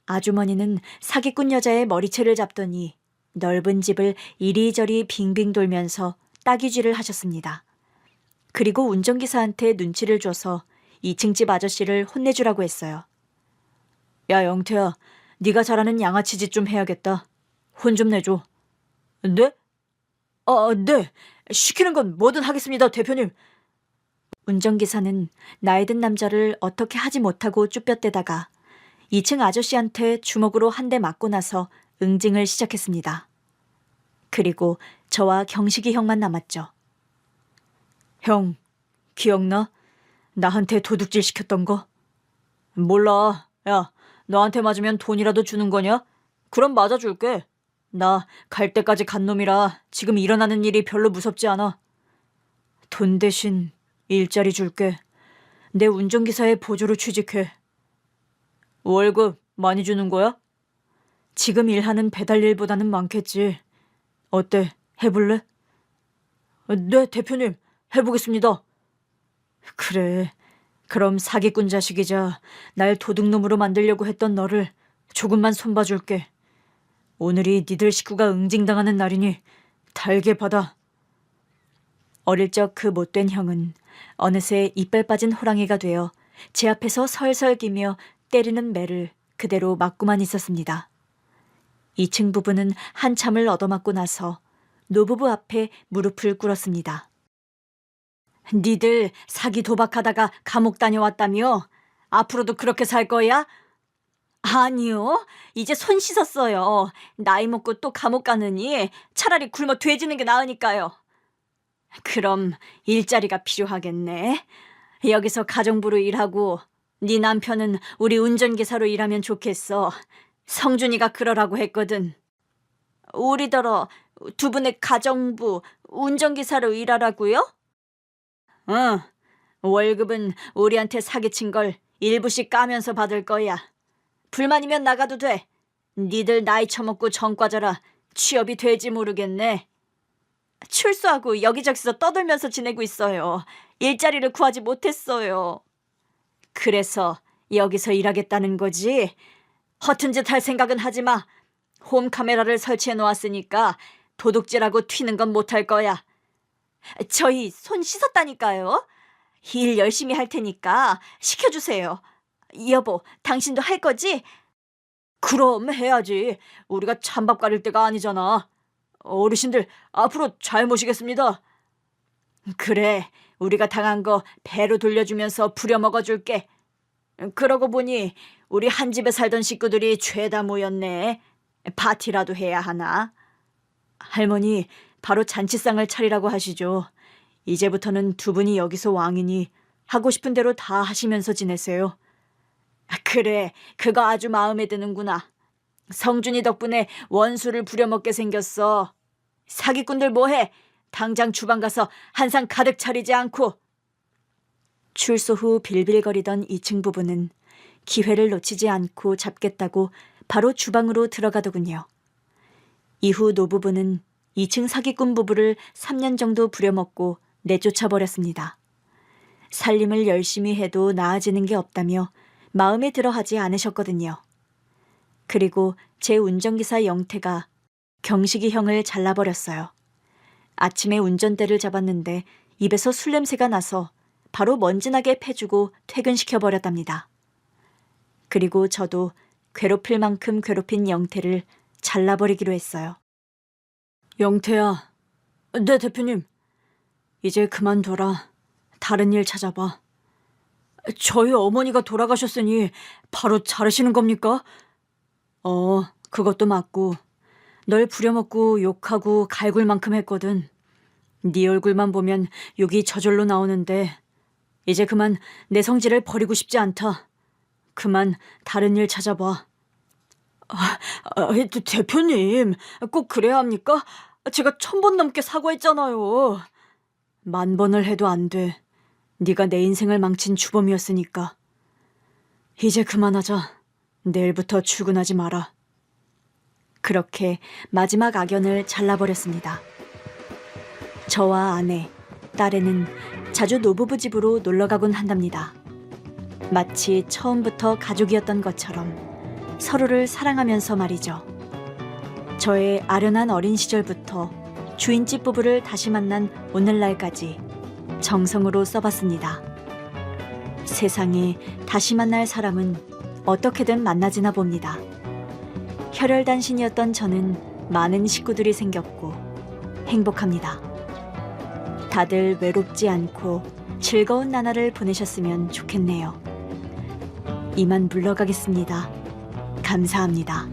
아주머니는 사기꾼 여자의 머리채를 잡더니 넓은 집을 이리저리 빙빙 돌면서 따귀질을 하셨습니다. 그리고 운전기사한테 눈치를 줘서 2층 집 아저씨를 혼내주라고 했어요. 야, 영태야, 네가 잘하는 양아치 짓 좀 해야겠다. 혼 좀 내줘. 네? 네. 시키는 건 뭐든 하겠습니다, 대표님. 운전기사는 나이 든 남자를 어떻게 하지 못하고 쭈뼛대다가 2층 아저씨한테 주먹으로 한 대 맞고 나서 응징을 시작했습니다. 그리고 저와 경식이 형만 남았죠. 형, 기억나? 나한테 도둑질 시켰던 거? 몰라. 야, 너한테 맞으면 돈이라도 주는 거냐? 그럼 맞아줄게. 나 갈 때까지 간 놈이라 지금 일어나는 일이 별로 무섭지 않아. 돈 대신 일자리 줄게. 내 운전기사의 보조로 취직해. 월급 많이 주는 거야? 지금 일하는 배달 일보다는 많겠지. 어때? 해볼래? 네, 대표님. 해보겠습니다. 그래. 그럼 사기꾼 자식이자 날 도둑놈으로 만들려고 했던 너를 조금만 손봐줄게. 오늘이 니들 식구가 응징당하는 날이니 달게 받아. 어릴 적 그 못된 형은 어느새 이빨 빠진 호랑이가 되어 제 앞에서 설설 기며 때리는 매를 그대로 맞고만 있었습니다. 2층 부부는 한참을 얻어맞고 나서 노부부 앞에 무릎을 꿇었습니다. 니들 사기 도박하다가 감옥 다녀왔다며? 앞으로도 그렇게 살 거야? 아니요. 이제 손 씻었어요. 나이 먹고 또 감옥 가느니 차라리 굶어 돼지는 게 나으니까요. 그럼 일자리가 필요하겠네. 여기서 가정부로 일하고 네 남편은 우리 운전기사로 일하면 좋겠어. 성준이가 그러라고 했거든. 우리더러 두 분의 가정부, 운전기사로 일하라고요? 응. 월급은 우리한테 사기친 걸 일부씩 까면서 받을 거야. 불만이면 나가도 돼. 니들 나이 처먹고 전과자라 취업이 될지 모르겠네. 출소하고 여기저기서 떠돌면서 지내고 있어요. 일자리를 구하지 못했어요. 그래서 여기서 일하겠다는 거지? 허튼 짓 할 생각은 하지 마. 홈카메라를 설치해 놓았으니까 도둑질하고 튀는 건 못할 거야. 저희 손 씻었다니까요. 일 열심히 할 테니까 시켜주세요. 여보, 당신도 할 거지? 그럼 해야지. 우리가 찬밥 가릴 때가 아니잖아. 어르신들 앞으로 잘 모시겠습니다. 그래, 우리가 당한 거 배로 돌려주면서 부려먹어줄게. 그러고 보니 우리 한 집에 살던 식구들이 죄다 모였네. 파티라도 해야 하나? 할머니, 바로 잔치상을 차리라고 하시죠. 이제부터는 두 분이 여기서 왕이니 하고 싶은 대로 다 하시면서 지내세요. 그래, 그거 아주 마음에 드는구나. 성준이 덕분에 원수를 부려먹게 생겼어. 사기꾼들 뭐해? 당장 주방 가서 한 상 가득 차리지 않고. 출소 후 빌빌거리던 2층 부부는 기회를 놓치지 않고 잡겠다고 바로 주방으로 들어가더군요. 이후 노부부는 2층 사기꾼 부부를 3년 정도 부려먹고 내쫓아버렸습니다. 살림을 열심히 해도 나아지는 게 없다며 마음에 들어 하지 않으셨거든요. 그리고 제 운전기사 영태가 경식이 형을 잘라버렸어요. 아침에 운전대를 잡았는데 입에서 술 냄새가 나서 바로 먼지나게 패주고 퇴근시켜버렸답니다. 그리고 저도 괴롭힐 만큼 괴롭힌 영태를 잘라버리기로 했어요. 영태야. 네, 대표님. 이제 그만둬라. 다른 일 찾아봐. 저희 어머니가 돌아가셨으니 바로 자르시는 겁니까? 그것도 맞고 널 부려먹고 욕하고 갈굴 만큼 했거든. 네 얼굴만 보면 욕이 저절로 나오는데 이제 그만 내 성질을 버리고 싶지 않다. 그만 다른 일 찾아봐. 대표님, 꼭 그래야 합니까? 제가 1000번 넘게 사과했잖아요. 10,000번을 해도 안 돼. 네가 내 인생을 망친 주범이었으니까. 이제 그만하자. 내일부터 출근하지 마라. 그렇게 마지막 악연을 잘라버렸습니다. 저와 아내, 딸애는 자주 노부부 집으로 놀러가곤 한답니다. 마치 처음부터 가족이었던 것처럼 서로를 사랑하면서 말이죠. 저의 아련한 어린 시절부터 주인집 부부를 다시 만난 오늘날까지 정성으로 써봤습니다. 세상에 다시 만날 사람은 어떻게든 만나지나 봅니다. 혈혈단신이었던 저는 많은 식구들이 생겼고 행복합니다. 다들 외롭지 않고 즐거운 나날을 보내셨으면 좋겠네요. 이만 물러가겠습니다. 감사합니다.